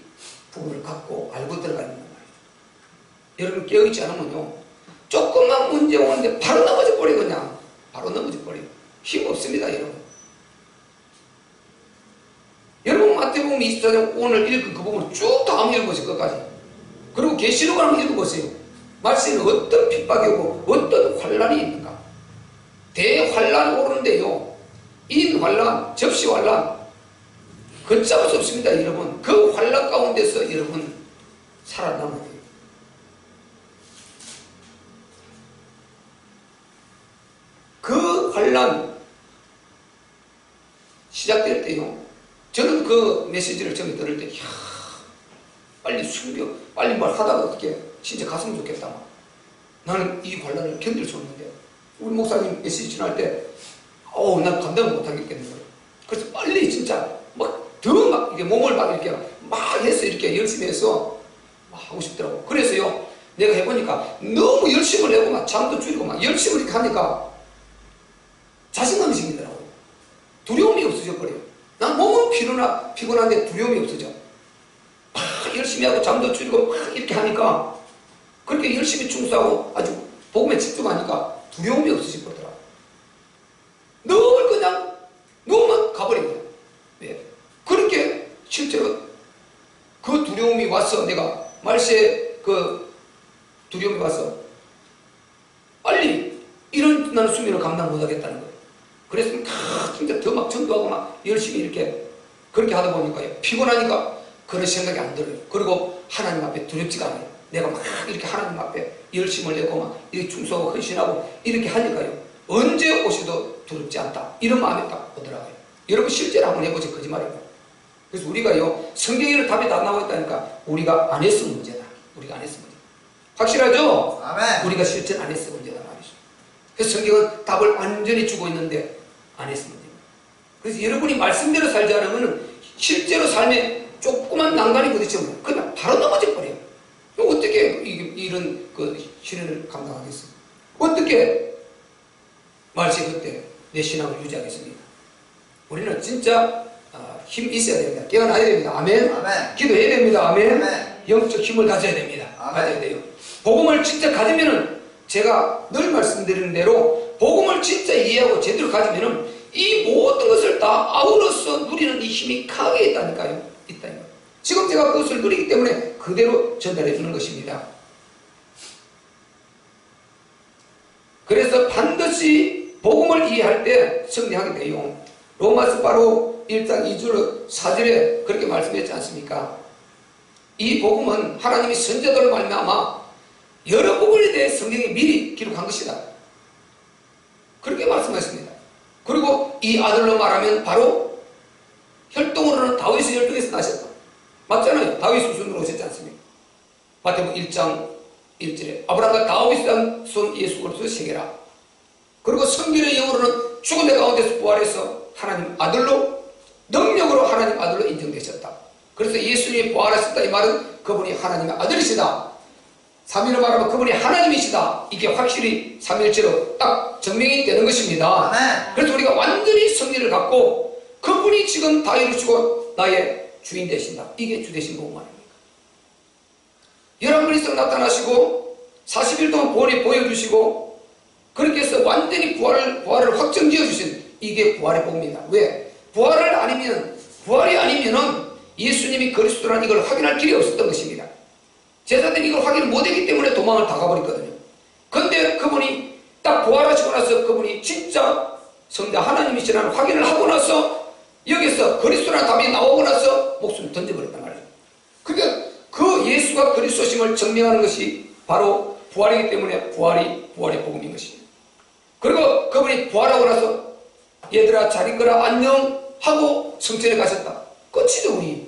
부분을 갖고 알고 들어가야 된단 말이죠. 여러분 깨어있지 않으면요 조금만 문제 오는데 바로 넘어져 버리고 그냥 바로 넘어져 버려요. 힘 없습니다 여러분. 여러분 마태복음 24장 오늘 읽은 그 부분을 쭉 다 한번 읽어보세요. 끝까지. 그리고 계시록을 한번 읽어보세요. 말씀에 어떤 핍박이 오고 어떤 환란이 있는가. 대환란 오르는데요 인환란, 접시환란 걷잡을 수 없습니다 여러분. 그 환란 가운데서 여러분 살아남아야 돼요. 그 환란 시작될 때요 저는 그 메시지를 처음에 들을 때 이야 빨리 숨겨 빨리 말하다가 어떻게 진짜 갔으면 좋겠다. 나는 이 환란을 견딜 수 없는데 우리 목사님 메시지 지날 때 난 감당을 못하겠는 거예요. 그래서 빨리 진짜 막 이게 몸을 막 이렇게 막 해서 이렇게 열심히 해서 막 하고 싶더라고. 그래서요 내가 해보니까 너무 열심을 내고 막 잠도 줄이고 막 열심을 이렇게 하니까 자신감이 생기더라고요. 두려움이 없어져 버려요. 난 몸은 피곤한데 두려움이 없어져. 막 열심히 하고 잠도 줄이고 막 이렇게 하니까 그렇게 열심히 충수하고 아주 복음에 집중하니까 두려움이 없어져 버리더라고요. 늘 그냥 누우면 가버린 거예요. 네. 그렇게 실제로 그 두려움이 와서 내가 말세에 그 두려움이 와서 빨리 이런 나는 수면을 감당 못하겠다는 거예요. 그래서 진짜 더 막 전도하고 막 열심히 이렇게 그렇게 하다 보니까요 피곤하니까 그런 생각이 안 들어요. 그리고 하나님 앞에 두렵지가 않아요. 내가 막 이렇게 하나님 앞에 열심을 내고 막 이렇게 충성하고 헌신하고 이렇게 하니까요 언제 오셔도 두렵지 않다 이런 마음이 딱 오더라고요. 여러분 실제로 한번 해보세요. 거짓말이에요. 그래서 우리가요 성경에는 답이 다 나와 있다니까 우리가 안 했으면 문제다. 우리가 안 했으면 문제다. 확실하죠?
아멘.
우리가 실천 안 했으면 문제다 말이죠. 그래서 성경은 답을 완전히 주고 있는데 안 했으면 문제다. 그래서 여러분이 말씀대로 살지 않으면 실제로 삶에 조그만 난간이 부딪히면 그냥 바로 넘어져 버려요. 어떻게 이런 그 시련을 감당하겠어요? 어떻게 말세 그때 내 신앙을 유지하겠습니까? 우리는 진짜 힘 있어야 됩니다. 깨어나야 됩니다. 아멘.
아멘.
기도해야 됩니다. 아멘.
아멘.
영적 힘을 가져야 됩니다.
아멘.
가져야 돼요. 복음을 진짜 가지면은 제가 늘 말씀드리는 대로 복음을 진짜 이해하고 제대로 가지면은 이 모든 것을 다 아우러서 누리는 이 힘이 강하게 있다니까요. 있다니까요. 지금 제가 그것을 누리기 때문에 그대로 전달해 주는 것입니다. 그래서 반드시 복음을 이해할 때 승리하게 돼요. 로마서 바로 1장 2절 4절에 그렇게 말씀했지 않습니까? 이 복음은 하나님이 선지자들로 말미암아 여러 부분에 대해 성경이 미리 기록한 것이다. 그렇게 말씀하십니다. 그리고 이 아들로 말하면 바로 혈통으로는 다윗의 혈통에서 나셨다. 맞잖아요. 다윗 후손으로 오셨지 않습니까? 마태복음 1장 1절에 아브라함과 다윗의 손 예수 그리스도 세계라. 그리고 성경의 영으로는 죽음의 가운데서 부활해서 하나님 아들로 능력으로 하나님 아들로 인정되셨다. 그래서 예수님이 부활하셨다 이 말은 그분이 하나님의 아들이시다. 삼위로 말하면 그분이 하나님이시다. 이게 확실히 삼위일체로 딱 증명이 되는 것입니다.
아멘.
그래서 우리가 완전히 승리를 갖고 그분이 지금 다 이루시고 나의 주인 되신다. 이게 주되신 복음 아닙니까? 11분 이상 나타나시고 40일 동안 부활이 보여주시고 그렇게 해서 완전히 부활을 확정지어 주신 이게 부활의 복음이다. 왜? 부활이 아니면은 예수님이 그리스도라는 이걸 확인할 길이 없었던 것입니다. 제자들이 이걸 확인을 못했기 때문에 도망을 다 가버렸거든요. 근데 그분이 딱 부활하시고 나서 그분이 진짜 성자 하나님이시라는 확인을 하고 나서 여기서 그리스도라는 답이 나오고 나서 목숨을 던져버렸단 말이에요. 그러니까 그 예수가 그리스도심을 증명하는 것이 바로 부활이기 때문에 부활의 복음인 것입니다. 그리고 그분이 부활하고 나서 얘들아 잘 있거라 안녕 하고 성전에 가셨다. 끝이죠. 우리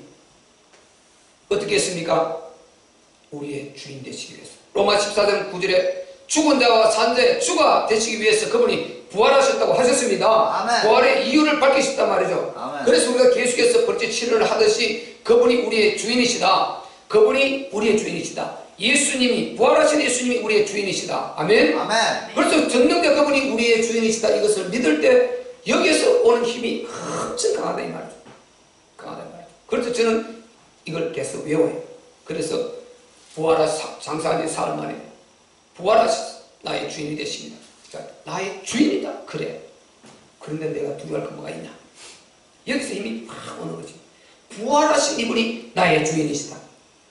어떻게 했습니까? 우리의 주인 되시기 위해서. 로마 14장 9절에 죽은 자와 산 자의 주가 되시기 위해서 그분이 부활하셨다고 하셨습니다.
아멘.
부활의 이유를 밝히셨단 말이죠.
아멘.
그래서 우리가 계속해서 벌써 치료를 하듯이 그분이 우리의 주인이시다. 그분이 우리의 주인이시다. 예수님이 부활하신 예수님이 우리의 주인이시다. 아멘.
아멘.
그래서 전능자 그분이 우리의 주인이시다. 이것을 믿을 때 여기에서 오는 힘이 엄청 강하다 이 말이죠. 강하다 이 말이죠. 그래서 저는 이걸 계속 외워요. 그래서 장사한 지 사흘 만에 부활하셔서 나의 주인이 되십니다. 그러니까 나의 주인이다. 그래. 그런데 내가 두려워할 거 뭐가 있냐. 여기서 힘이 확 오는 거지. 부활하신 이분이 나의 주인이시다.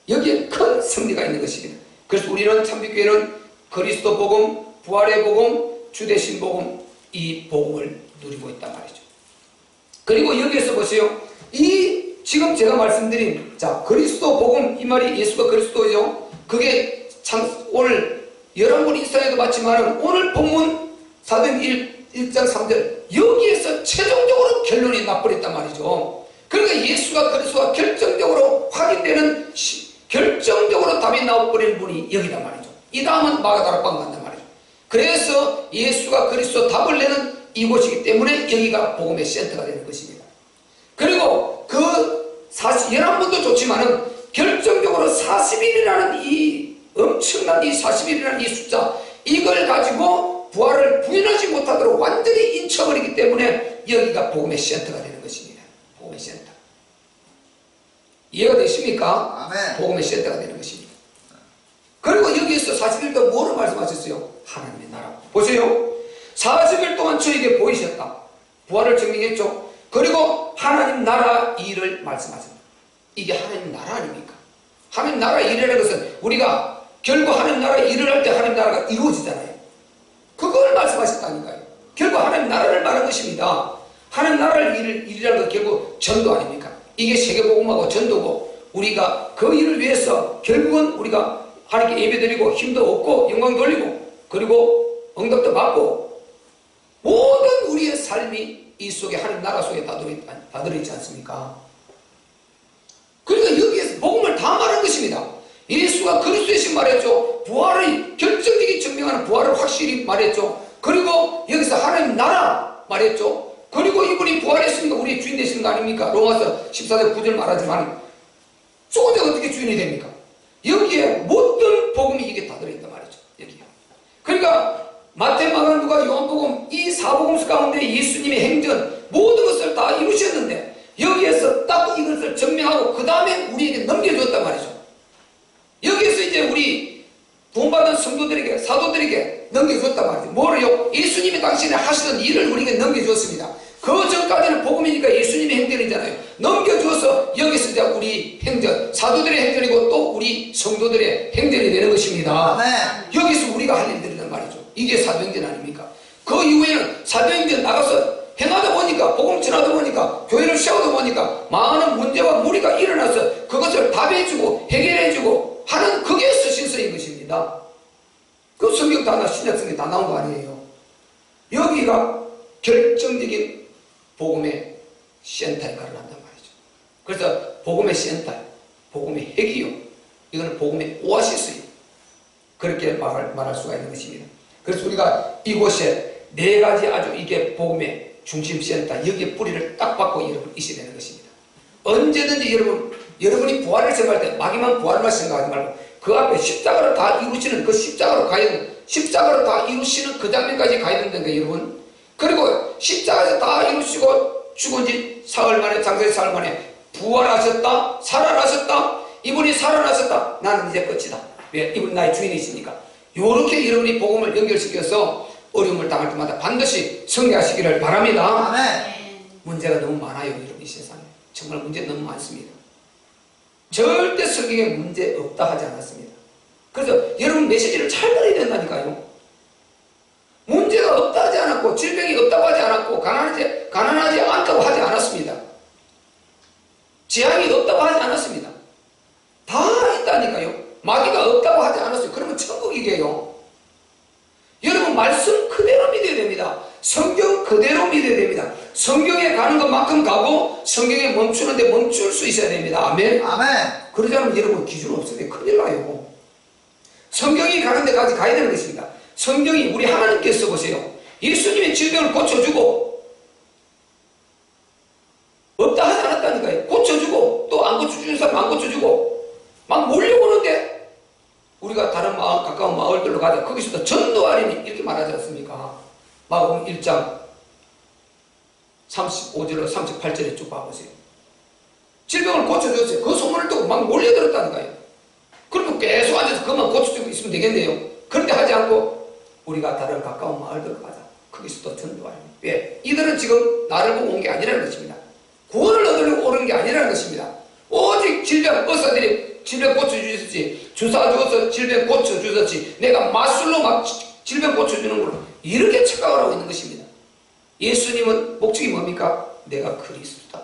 여기에 큰 승리가 있는 것입니다. 그래서 우리는 참빛교회는 그리스도 복음, 부활의 복음, 주되신 복음, 이 복음을 누리고 있단 말이죠. 그리고 여기에서 보세요. 지금 제가 말씀드린 그리스도 복음, 이 말이 예수가 그리스도죠. 그게 오늘 11분 인사에도 봤지만 오늘 본문 사도행전 1장 3절 여기에서 최종적으로 결론이 나버렸단 말이죠. 그러니까 예수가 그리스도가 결정적으로 확인되는 결정적으로 답이 나와버리는 분이 여기단 말이죠. 이 다음은 마가다락방 간단 말이죠. 그래서 예수가 그리스도 답을 내는 이곳이기 때문에 여기가 복음의 센터가 되는 것입니다. 그리고 그 11분도 좋지만은 결정적으로 40일이라는 이 엄청난 이 40일이라는 이 숫자 이걸 가지고 부활을 부인하지 못하도록 완전히 인쳐버리기 때문에 여기가 복음의 센터가 되는 것입니다. 복음의 센터. 이해가 되십니까?
아멘.
복음의 센터가 되는 것입니다. 그리고 여기에서 40일도 뭐를 말씀하셨어요? 하나님의 나라. 보세요. 40일 동안 저에게 보이셨다. 부활을 증명했죠. 그리고 하나님 나라 일을 말씀하셨다. 이게 하나님 나라 아닙니까? 하나님 나라 일이라는 것은 우리가 결국 하나님 나라 일을 할 때 하나님 나라가 이루어지잖아요. 그걸 말씀하셨다니까요. 결국 하나님 나라를 말한 것입니다. 하나님 나라를 일이라는 건 결국 전도 아닙니까? 이게 세계복음하고 전도고 우리가 그 일을 위해서 결국은 우리가 하나님께 예배드리고 힘도 얻고 영광 돌리고 그리고 응답도 받고 모든 우리의 삶이 이 속에 하나님 나라 속에 다 들어있지 않습니까? 그러니까 여기에서 복음을 다 말한 것입니다. 예수가 그리스도이신 말했죠. 부활의 결정적인 증명하는 부활을 확실히 말했죠. 그리고 여기서 하나님 나라 말했죠. 그리고 이분이 부활했으니까 우리의 주인 되시는 거 아닙니까? 로마서 14장 9절 말하지만 죽은 자가 어떻게 주인이 됩니까? 여기에 모든 복음이 이게 다 들어있단 말이죠. 여기에. 그러니까 마태, 마가, 누가, 요한복음 이 사복음 가운데 예수님의 행전 모든 것을 다 이루셨는데 여기에서 딱 이것을 증명하고 그 다음에 우리에게 넘겨줬단 말이죠. 여기에서 이제 우리 구원받은 성도들에게 사도들에게 넘겨줬단 말이죠. 뭐를요? 예수님이 당신이 하시던 일을 우리에게 넘겨줬습니다. 그 전까지는 복음이니까 예수님의 행전이잖아요. 넘겨주어서 여기서 이제 우리 행전, 사도들의 행전이고 또 우리 성도들의 행전이 되는 것입니다.
아멘.
여기서 우리가 할 일들이란 말이죠. 이게 사도행전 아닙니까? 그 이후에는 사도행전 나가서 행하다 보니까 복음 전하다 보니까 교회를 세우다 보니까 많은 문제와 무리가 일어나서 그것을 답해주고 해결해주고 하는 그게 서신서인 것입니다. 그 성경 다 신약성경 다 나온 거 아니에요. 여기가 결정적인 복음의 센터 역할을 한단 말이죠. 그래서 복음의 센터, 복음의 핵이요. 이거는 복음의 오아시스예요. 그렇게 말할 수가 있는 것입니다. 그래서 우리가 이곳에 네 가지 아주 이게 복음의 중심 센터, 여기에 뿌리를 딱 받고 여러분 있어야 되는 것입니다. 언제든지 여러분이 부활을 생각할 때 마지막 부활만 생각하지 말고 그 앞에 십자가를 다 이루시는 그 십자가로 가야 되는, 십자가로 다 이루시는 그 장면까지 가야 된다니까 여러분. 그리고 십자가에서 다 이루시고 죽은 지 사흘 만에, 장사의 사흘 만에 부활하셨다, 살아나셨다, 이분이 살아나셨다, 나는 이제 끝이다. 왜? 이분 나의 주인이시니까. 요렇게 여러분이 복음을 연결시켜서 어려움을 당할 때마다 반드시 승리하시기를 바랍니다.
아멘.
문제가 너무 많아요, 여러분. 이 세상에 정말 문제 너무 많습니다. 절대 성경에 문제 없다 하지 않았습니다. 그래서 여러분 메시지를 잘 들어야 된다니까요. 문제가 없다 하지 않았고, 질병이 없다고 하지 않았고, 가난하지 않다고 하지 않았습니다. 재앙이 없다고 하지 않았습니다. 다 있다니까요. 마귀가 없다고 하지 않았어요. 그러면 천국이게요. 여러분 말씀 그대로 믿어야 됩니다. 성경 그대로 믿어야 됩니다. 성경에 가는 것만큼 가고 성경에 멈추는데 멈출 수 있어야 됩니다. 아멘.
아멘.
그러지 않으면 여러분 기준 없을 때 큰일 나요. 성경이 가는 데까지 가야 되는 것입니다. 성경이 우리 하나님께서 보세요. 예수님의 질병을 고쳐주고 없다 하지 않았다니까요. 고쳐주고 또 안 고쳐주는 사람 안 고쳐주고 막 몰려오는데 우리가 다른 마을, 가까운 마을들로 가자. 거기서도 전도하리니 이렇게 말하지 않습니까? 마가복음 1장 35절로 38절에 쭉 봐보세요. 질병을 고쳐줬어요. 그 소문을 듣고 막 몰려들었다니까요. 그러면 계속 앉아서 그만 고쳐주고 있으면 되겠네요. 그런데 하지 않고 우리가 다른 가까운 마을들로 가자. 거기서도 전도하리니. 왜? 이들은 지금 나를 보고 온 게 아니라는 것입니다. 구원을 얻으려고 오는 게 아니라는 것입니다. 오직 질병, 의사들이 질병 고쳐주셨지, 주사 주어서 질병 고쳐주셨지, 내가 마술로 막 질병 고쳐주는 걸로 이렇게 착각을 하고 있는 것입니다. 예수님은 목적이 뭡니까? 내가 그리스도다.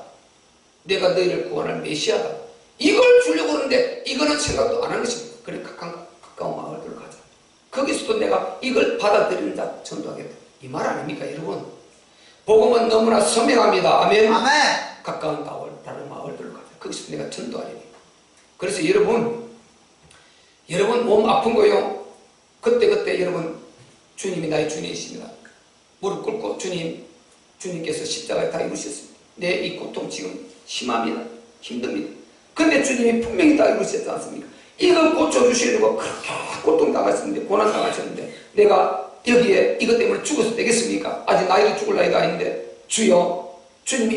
내가 너희를 구원할 메시아다. 이걸 주려고 하는데 이거는 생각도 안 한 것입니다. 그래 가까운 마을들로 가자. 거기서도 내가 이걸 받아들이는 자 전도하겠다. 이 말 아닙니까 여러분? 복음은 너무나 선명합니다. 아멘.
아멘.
가까운 다른 마을들로 가자. 거기서 내가 전도하리니. 그래서 여러분 몸 아픈 거요. 그때 여러분 주님이 나의 주님이십니다. 무릎 꿇고 주님께서 십자가에 다 이루셨습니다. 내 이 고통 지금 심합니다. 힘듭니다. 근데 주님이 분명히 다 이루셨지 않습니까? 이거 고쳐주시려고 그렇게 고통당하셨는데 고난당하셨는데 내가 여기에 이것 때문에 죽어서 되겠습니까? 아직 나이도 죽을 나이가 아닌데 주여 주님이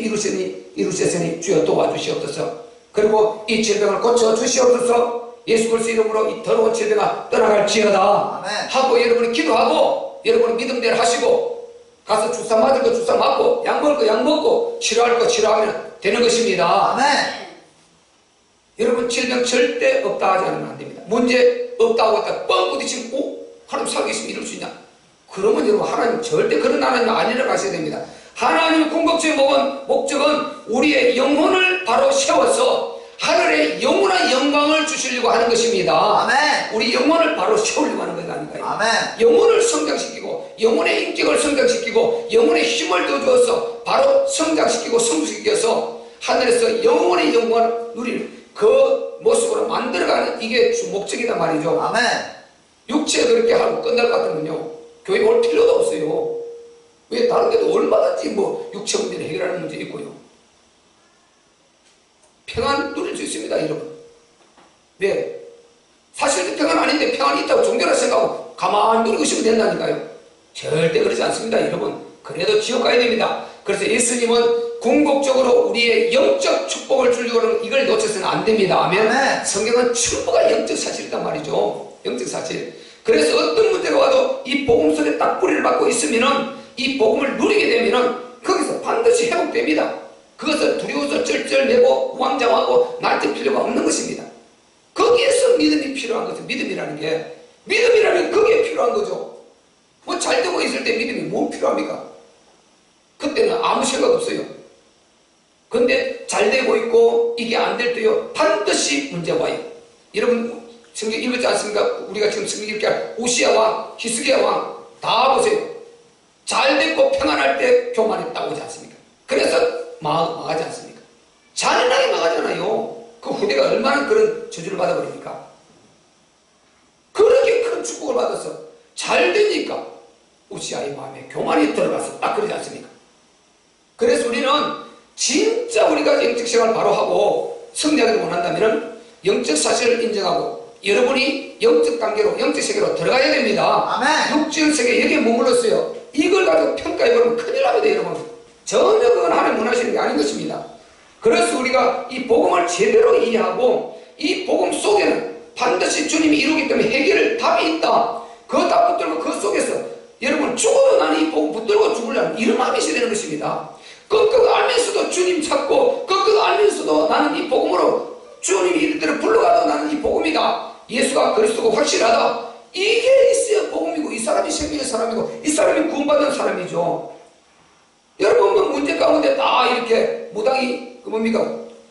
이루셨으니 주여 도와주시옵소서. 그리고 이 질병을 고쳐주시옵소서. 예수 그리스도 이름으로 이 더러운 질병아 떠나갈지어다.
아멘.
하고 여러분이 기도하고 여러분이 믿음대로 하시고 가서 주사 맞을 거 주사 맞고 약 먹을 거 약 먹고 치료할 거 치료하면 되는 것입니다.
아멘.
여러분 질병 절대 없다 하지 않으면 안 됩니다. 문제 없다고 했다 뻥 부딪히면 하나님 살아계시면 이럴 수 있냐? 그러면 여러분 하나님 절대 그런 하나님 아니라고 하셔야 됩니다. 하나님의 궁극적인 목적은 우리의 영혼을 바로 세워서 하늘의 영원한 영광을 주시려고 하는 것입니다.
아멘.
우리 영혼을 바로 세우려고 하는 것 아닌가요?
아멘.
영혼을 성장시키고 영혼의 인격을 성장시키고 영혼의 힘을 더 주어서 바로 성장시키고 성숙시켜서 하늘에서 영혼의 영광을 누릴 그 모습으로 만들어가는 이게 주 목적이란 말이죠.
아멘.
육체 그렇게 하고 끝날 것 같으면요 교회 올 필요도 없어요. 왜? 다른 데도 얼마든지 육체 문제를 해결하는 문제 있고요. 평안 누릴 수 있습니다, 여러분. 왜? 사실 그 평안 아닌데 평안이 있다고 종교라 생각하고 가만히 누리고 있으면 된다니까요. 절대 그렇지 않습니다, 여러분. 그래도 지옥 가야 됩니다. 그래서 예수님은 궁극적으로 우리의 영적 축복을 주려고 하는 이걸 놓쳐서는 안 됩니다. 아멘.
아멘.
성경은 전부가 영적 사실이란 말이죠. 영적 사실. 그래서 어떤 문제가 와도 이 복음 속에 딱 뿌리를 받고 있으면은 이 복음을 누리게 되면은 거기서 반드시 회복됩니다. 그것을 두려워서 쩔쩔매고 우왕좌왕하고 날뛸 필요가 없는 것입니다. 거기에서 믿음이 필요한 것은 믿음이라는 게 믿음이라면 거기에 필요한 거죠. 뭐 잘 되고 있을 때 믿음이 뭐 필요합니까? 그때는 아무 생각 없어요. 근데 잘 되고 있고 이게 안 될 때요 반드시 문제가 와요. 여러분 성경 읽었지 않습니까? 우리가 지금 성경 읽게 할 우시야 왕, 히스기야 왕 다 보세요. 잘 됐고 평안할 때 교만했다고 하지 않습니까? 그래서 망하지 않습니까? 잔인하게 망하잖아요. 그 후대가 얼마나 그런 저주를 받아버립니까? 그렇게 큰 축복을 받아서 잘 되니까 우시아의 마음에 교만이 들어가서 딱 그러지 않습니까? 그래서 우리는 진짜 우리가 영적 생활을 바로 하고 승리하기를 원한다면 영적 사실을 인정하고 여러분이 영적 단계로 영적 세계로 들어가야 됩니다.
아멘.
육적 세계 여기에 머물렀어요. 이걸 가지고 평가해보면 큰일 납니다, 여러분. 전혀 그건 하나님 원하시는 게 아닌 것입니다. 그래서 우리가 이 복음을 제대로 이해하고 이 복음 속에는 반드시 주님이 이루기 때문에 해결 답이 있다. 그 답 붙들고 그 속에서 여러분 죽어도 나는 이 복음 붙들고 죽으려는 이런 마음이 있어야 되는 것입니다. 끄끄 알면서도 주님 찾고 끄끄 알면서도 나는 이 복음으로 주님이 이들을 불러가도 나는 이 복음이다. 예수가 그리스도고 확실하다. 이게 있어야 복음이고 이 사람이 생명의 사람이고 이 사람이 구원받은 사람이죠. 여러분 뭐 문제 가운데 다 이렇게 무당이 그 뭡니까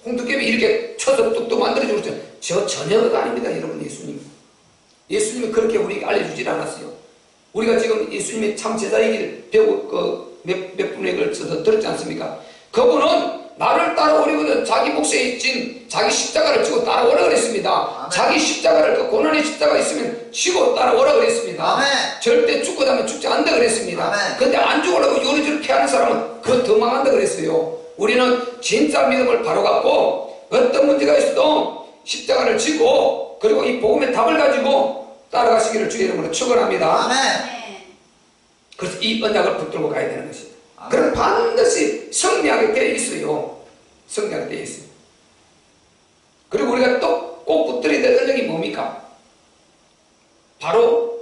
홍두깨비 이렇게 쳐서 뚝뚝 만들어주고 있잖아요. 저 전혀가 아닙니다. 여러분 예수님이 그렇게 우리에게 알려주질 않았어요. 우리가 지금 예수님의 참 제자이길 배우고 몇 분에 걸쳐서 들었지 않습니까? 그분은 나를 따라오려거든 자기 목에 진 자기 십자가를 지고 따라오라 그랬습니다.
아멘.
자기 십자가를 그 고난의 십자가 있으면 지고 따라오라 그랬습니다.
아멘.
절대 죽고 나면 죽지 않는다 그랬습니다.
아멘.
근데 안 죽으려고 요리조리 피하는 사람은 그거 더 망한다 그랬어요. 우리는 진짜 믿음을 바로 갖고 어떤 문제가 있어도 십자가를 지고 그리고 이 복음의 답을 가지고 따라가시기를 주의 이름으로 축원합니다.
아멘.
그래서 이 언약을 붙들고 가야 되는 것입니다.
아멘.
그럼 반드시 승리하게 되어 있어요. 승리하게 되어 있어요. 그리고 우리가 또 꼭 붙들어야 될 언약이 뭡니까? 바로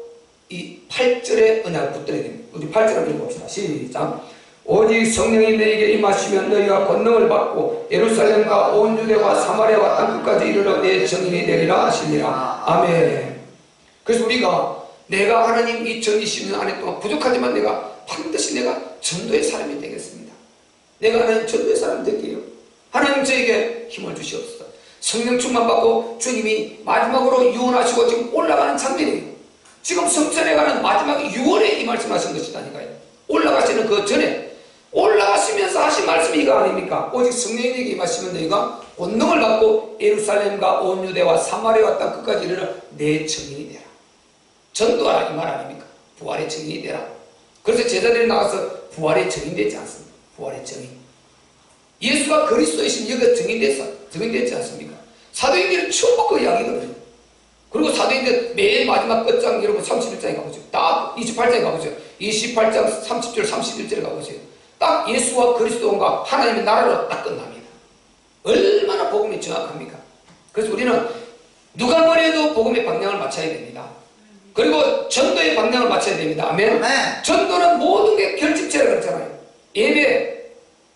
이 8절의 언약을 붙들어야 됩니다. 우리 8절을 읽어봅시다. 시작. 오직 성령이 너희에게 임하시면 너희가 권능을 받고 예루살렘과 온 유대와 사마리아와 땅끝까지 이르러 내 증인이 되리라 하시니라. 아멘. 그래서 우리가 내가 하나님 이 전 20년 안에 동안 부족하지만 내가 반드시 내가 전도의 사람이 되겠습니다. 내가 하나님 전도의 사람이 될게요. 하나님 저에게 힘을 주시옵소서. 성령 충만 받고 주님이 마지막으로 유언하시고 지금 올라가는 장면이에요. 지금 성전에 가는 마지막 유언에 이 말씀하신 것이다니까요. 올라가시는 그 전에 올라가시면서 하신 말씀이 이거 아닙니까? 오직 성령에게 임하시면 너희가 권능을 받고 예루살렘과 온 유대와 사마리아와 땅 끝까지 이르러 내 증인이 되라. 전도하라 이 말 아닙니까? 부활의 증인이 되라. 그래서 제자들이 나가서 부활의 증인 되지 않습니까? 부활의 증인. 예수가 그리스도이신 여기가 증인되지 않습니까? 사도행전은 처음 그 이야기거든요. 그리고 사도행전 맨 마지막 끝장 여러분 31장에 가보세요. 딱 28장에 가보세요. 28장 30절 31절에 가보세요. 딱 예수와 그리스도가 하나님의 나라로 딱 끝납니다. 얼마나 복음이 정확합니까? 그래서 우리는 누가 뭐래도 복음의 방향을 맞춰야 됩니다. 그리고 전도의 방향을 맞춰야 됩니다. 아멘.
아멘.
전도는 모든 게 결집체라 그랬잖아요. 예배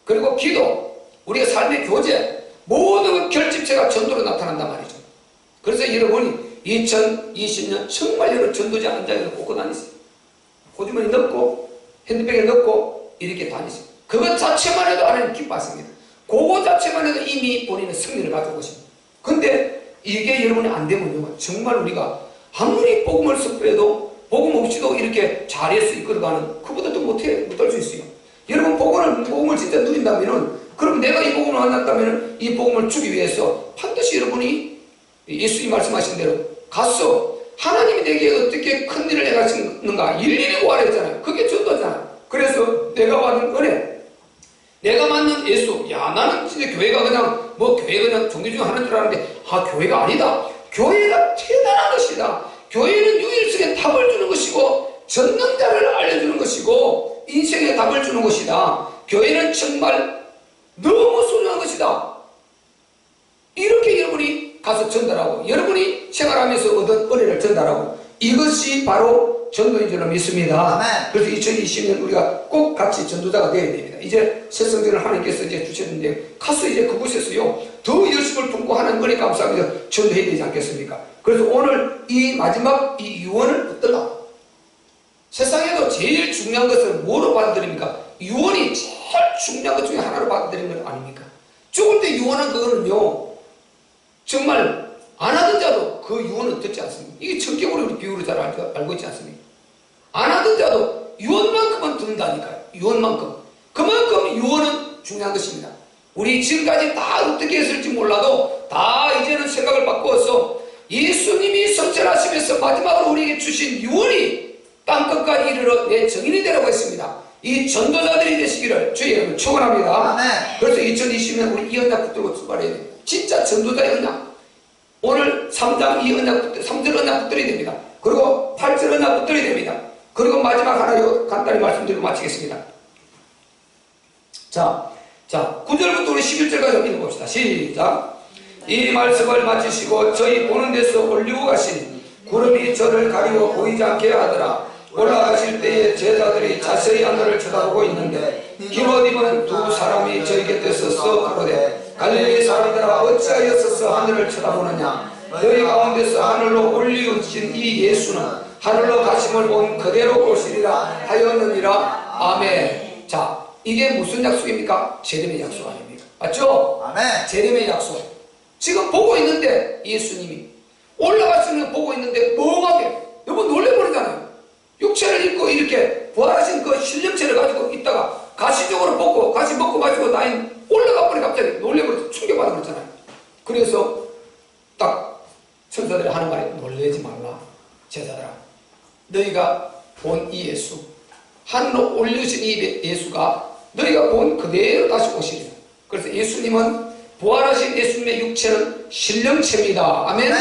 그리고 기도 우리가 삶의 교제 모든 결집체가 전도로 나타난단 말이죠. 그래서 여러분이 2020년 정말 여러분 전도자 한 장을 꽂고 다니세요. 호주머니 넣고 핸드백에 넣고 이렇게 다니세요. 그것 자체만 해도 하나님 기뻐하십니다. 그거 자체만 해도 이미 본인은 승리를 가져오고 있습니다. 근데 이게 여러분이 안 되면요 정말 우리가 아무리 복음을 섭해도 복음 없이도 이렇게 잘해서 이끌어가는 그보다 더 못할 수 있어요. 여러분 복음을 진짜 누린다면은 그럼 내가 이 복음을 만났다면은 이 복음을 주기 위해서 반드시 여러분이 예수님 말씀하신 대로 가서 하나님이 내게 어떻게 큰 일을 행하시는가 일일이 구하랬잖아요. 그게 전도잖아요. 그래서 내가 받은 은혜 내가 만난 예수 야 나는 진짜 교회가 그냥 교회 그냥 종교 중 하나인 줄 알았는데 교회가 아니다. 교회가 대단한 것이다. 교회는 유일성에 답을 주는 것이고 전능자를 알려주는 것이고 인생에 답을 주는 것이다. 교회는 정말 너무 소중한 것이다. 이렇게 여러분이 가서 전달하고 여러분이 생활하면서 얻은 은혜를 전달하고 이것이 바로 전도인 줄 믿습니다.
아멘.
그래서 2020년 우리가 꼭 같이 전도자가 되어야 됩니다. 이제 새 성전을 하나님께서 이제 주셨는데 가서 이제 그곳에서요 더 열심을 품고 하는 은혜 감사하면서 전도해야 되지 않겠습니까? 그래서 오늘 이 마지막 이 유언을 붙들라. 세상에도 제일 중요한 것은 뭐로 받아들입니까? 유언이 제일 중요한 것 중에 하나로 받아들이는 것 아닙니까? 죽을 때 유언한 그거는요 정말 안 하던 자도 그 유언은 듣지 않습니다. 이게 성격으로 우리 비유로 잘 알고 있지 않습니까? 안 하던 자도 유언만큼은 듣는다니까요. 유언만큼. 그만큼 유언은 중요한 것입니다. 우리 지금까지 다 어떻게 했을지 몰라도 다 이제는 생각을 바꾸어서 예수님이 성전하시면서 마지막으로 우리에게 주신 유언이 땅끝까지 이르러 내 증인이 되라고 했습니다. 이 전도자들이 되시기를 주의 이름으로 축원합니다.
아멘.
그래서 2020년 우리 이 언약 붙들고 출발해야 됩니다. 진짜 전도자의 언약. 오늘 3장 3절 언약 붙들어야 됩니다. 그리고 8절 언약 붙들어야 됩니다. 그리고 마지막 하나 간단히 말씀드리고 마치겠습니다. 자, 자, 9절부터 우리 11절까지 읽어봅시다. 시작. 이 말씀을 마치시고 저희 보는 데서 올리고 가시니 구름이 저를 가리고 보이지 않게 하더라. 올라가실 때에 제자들이 자세히 하늘을 쳐다보고 있는데 흰옷 입은 두 사람이 저희 곁에 서서 가로되 갈릴리 사람들아 어찌하여 서서 하늘을 쳐다보느냐. 너희 가운데서 하늘로 올리우신 이 예수는 하늘로 가심을 본 그대로 오시리라 하였느니라. 아멘. 자, 이게 무슨 약속입니까? 재림의 약속 아닙니까? 맞죠?
아멘.
재림의 약속. 지금 보고 있는데 예수님이 올라가시는 거 보고 있는데 멍하게 여러분 놀래버리잖아요. 육체를 입고 이렇게 부활하신 그 신령체를 가지고 있다가 가시적으로 먹고 가시 먹고 가지고 나인 올라가 버리 갑자기 놀래버려서 충격받아 버렸잖아요. 그래서 딱 천사들이 하는 말이 놀래지 말라. 제자들아 너희가 본 이 예수 하늘로 올려주신 이 예수가 너희가 본 그대로 다시 오시리라. 그래서 예수님은 부활하신 예수님의 육체는 신령체입니다. 아멘.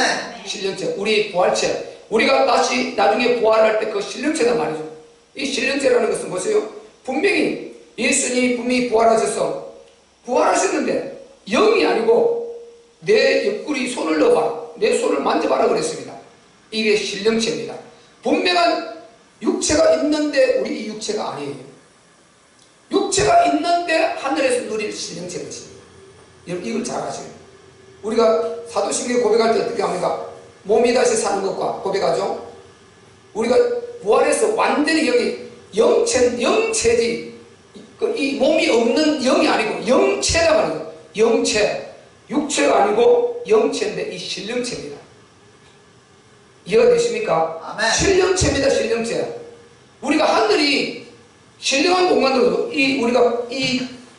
신령체, 우리 부활체. 우리가 다시 나중에 부활할 때 그 신령체단 말이죠. 이 신령체라는 것은 뭐세요? 분명히 예수님이 분명히 부활하셨는데 영이 아니고 내 옆구리 손을 넣어봐라, 내 손을 만져봐라 그랬습니다. 이게 신령체입니다. 분명한 육체가 있는데 우리 이 육체가 아니에요. 육체가 있는데 하늘에서 누릴 신령체 것입니다. 여러분 이걸 잘 아셔요. 우리가 사도신경에 고백할 때 어떻게 합니까? 몸이 다시 사는 것과 고백하죠. 우리가 부활해서 완전히 영체지 이 몸이 없는 영이 아니고 영체가 말이죠. 영체, 육체가 아니고 영체인데 이 신령체입니다. 이해가 되십니까?
아멘.
신령체입니다. 신령체. 우리가 하늘이 신령한 공간으로도 우리가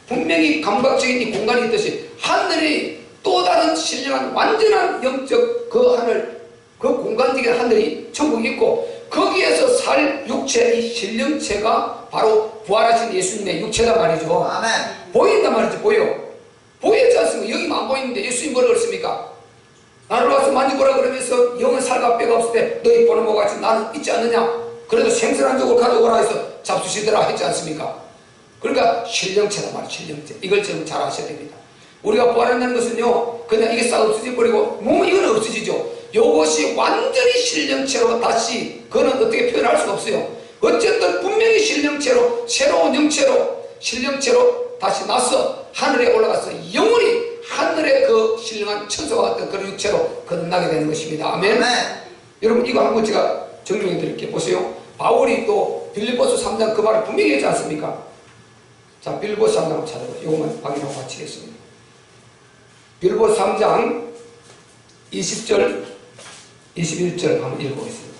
분명히 감각적인 이 공간이 있듯이 하늘이 또 다른 신령한 완전한 영적 그 하늘, 그 공간적인 하늘이 천국이 있고 거기에서 살 육체, 이 신령체가 바로 부활하신 예수님의 육체란 말이죠.
아멘.
보인단 말이죠. 보이지 않습니까? 영이만 안 보이는데 예수님 뭐라 그랬습니까? 나를 와서 만져보라 그러면서 영은 살과 뼈가 없을 때 너희 보는 것 같이 나는 있지 않느냐? 그래도 생선한 쪽을 가져오라 해서 잡수시더라 했지 않습니까? 그러니까 신령체란 말이에요. 신령체. 이걸 좀 잘 아셔야 됩니다. 우리가 부활한다는 것은요 그냥 이게 싹 없어져버리고 몸은 이건 없어지죠. 이것이 완전히 신령체로 다시 그거는 어떻게 표현할 수가 없어요. 어쨌든 분명히 신령체로 새로운 영체로 신령체로 다시 나서 하늘에 올라가서 영원히 하늘의 그 신령한 천사와 같은 그런 육체로 거듭나게 되는 것입니다. 아멘. 여러분 이거 한번 제가 정리해 드릴게요. 보세요. 바울이 또 빌립보서 3장 그 말을 분명히 하지 않습니까? 자, 빌립보서 3장 한번 찾아봐요. 이것만 확인하고 마치겠습니다. 빌립보서 3장 20절 21절 한번 읽어보겠습니다.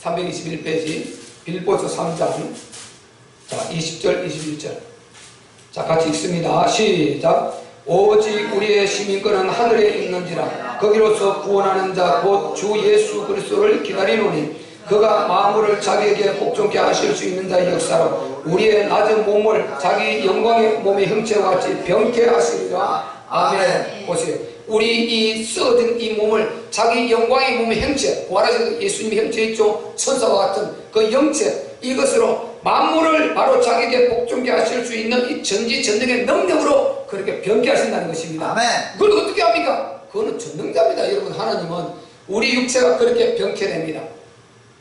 321페이지 빌립보서 3장 자 20절 21절 자 같이 읽습니다. 시작. 오직 우리의 시민권은 하늘에 있는지라 거기로서 구원하는 자 곧 주 예수 그리스도를 기다리노니 그가 만물을 자기에게 복종케 하실 수 있는 자의 역사로 우리의 낮은 몸을 자기 영광의 몸의 형체와 같이 병케 하시리라. 아멘. 보세요. 우리 이 쓰어진 이 몸을 자기 영광의 몸의 형체, 부활하신 예수님의 형체 있죠. 천사와 같은 그 영체, 이것으로 만물을 바로 자기에게 복종케 하실 수 있는 이 전지전능의 능력으로 그렇게 병케 하신다는 것입니다.
아멘.
그걸 어떻게 합니까? 그거는 전능자입니다. 여러분, 하나님은 우리 육체가 그렇게 병케 됩니다.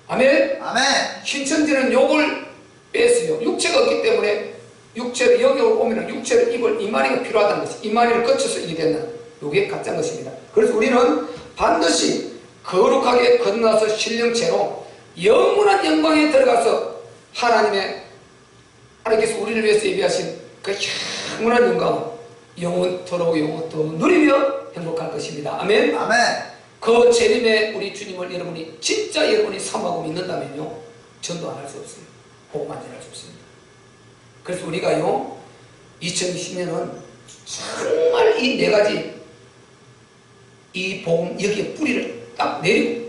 아멘.
아멘.
신천지는 욕을 뺐어요. 육체가 없기 때문에 육체를 여기 오면 육체를 입을 이만희가 필요하다는 것이, 이만희를 거쳐서 이게 되는 이게 가짜인 것입니다. 그래서 우리는 반드시 거룩하게 건너서 신령체로 영원한 영광에 들어가서 하나님께서 우리를 위해서 예비하신 그 영원한 영광 영원토록 누리며 행복할 것입니다. 아멘.
아멘.
그 재림에 우리 주님을 여러분이 삼하고 믿는다면요 전도 안 할 수 없어요. 복음 안 전할 수 없습니다. 그래서 우리가요 2020년은 정말 이 네 가지 이 복음 여기에 뿌리를 딱 내리고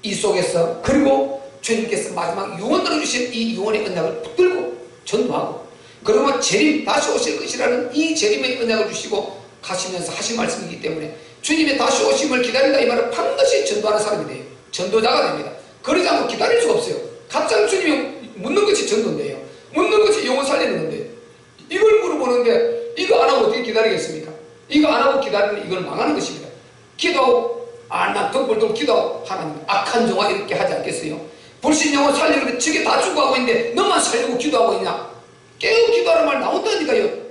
이 속에서 그리고 주님께서 마지막 유언으로 주신 이 유언의 언약을 붙들고 전도하고 그러면 재림 다시 오실 것이라는 이 재림의 언약을 주시고 가시면서 하신 말씀이기 때문에 주님의 다시 오심을 기다린다 이 말은 반드시 전도하는 사람이 돼요. 전도자가 됩니다. 그러지 않고 기다릴 수가 없어요. 가짜는 주님이 묻는 것이 전도인데요. 묻는 것이 영혼 살리는 건데 기도하는데 이거 안 하고 어떻게 기다리겠습니까? 이거 안 하고 기다리면 이건 망하는 것입니다. 기도하고 난 덩굴덩굴 기도하고 하나님 악한 종아 이렇게 하지 않겠어요? 불신 영혼 살리는데 저게 다 죽어가고 있는데 너만 살려고 기도하고 있냐? 깨우 기도하는 말 나온다니까요.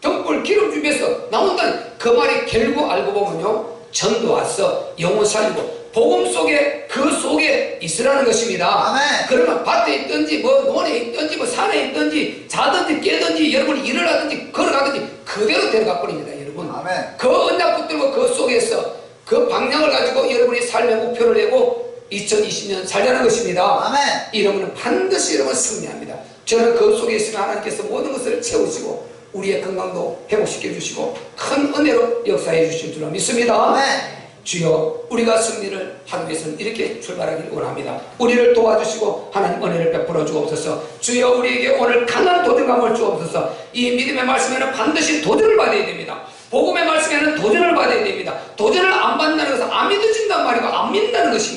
등불 기름 준비해서 나온다니. 그 말이 결국 알고 보면요, 전도 왔어 영혼 살리고 복음 속에 그 속에 있으라는 것입니다.
아멘.
그러면 밭에 있든지 뭐 논에 있든지 뭐 산에 있든지 자든지 깨든지 여러분이 일을 하든지 걸어가든지 그대로 데려가 버립니다. 여러분
아멘.
그 언약 붙들고 그 속에서 그 방향을 가지고 여러분이 삶의 목표를 내고 2020년 살려는 것입니다.
아멘.
이러면 반드시 여러분 승리합니다. 저는 그 속에 있으면 하나님께서 모든 것을 채우시고 우리의 건강도 회복시켜 주시고 큰 은혜로 역사해 주실 줄 믿습니다.
아멘.
주여, 우리가 승리를 하기 위해서는 이렇게 출발하기를 원합니다. 우리를 도와주시고 하나님 은혜를 베풀어 주옵소서. 주여, 우리에게 오늘 강한 도전감을 주옵소서. 이 믿음의 말씀에는 반드시 도전을 받아야 됩니다. 복음의 말씀에는 도전을 받아야 됩니다. 도전을 안 받는다는 것은 안 믿어진단 말이고 안 믿는다는 것입니다.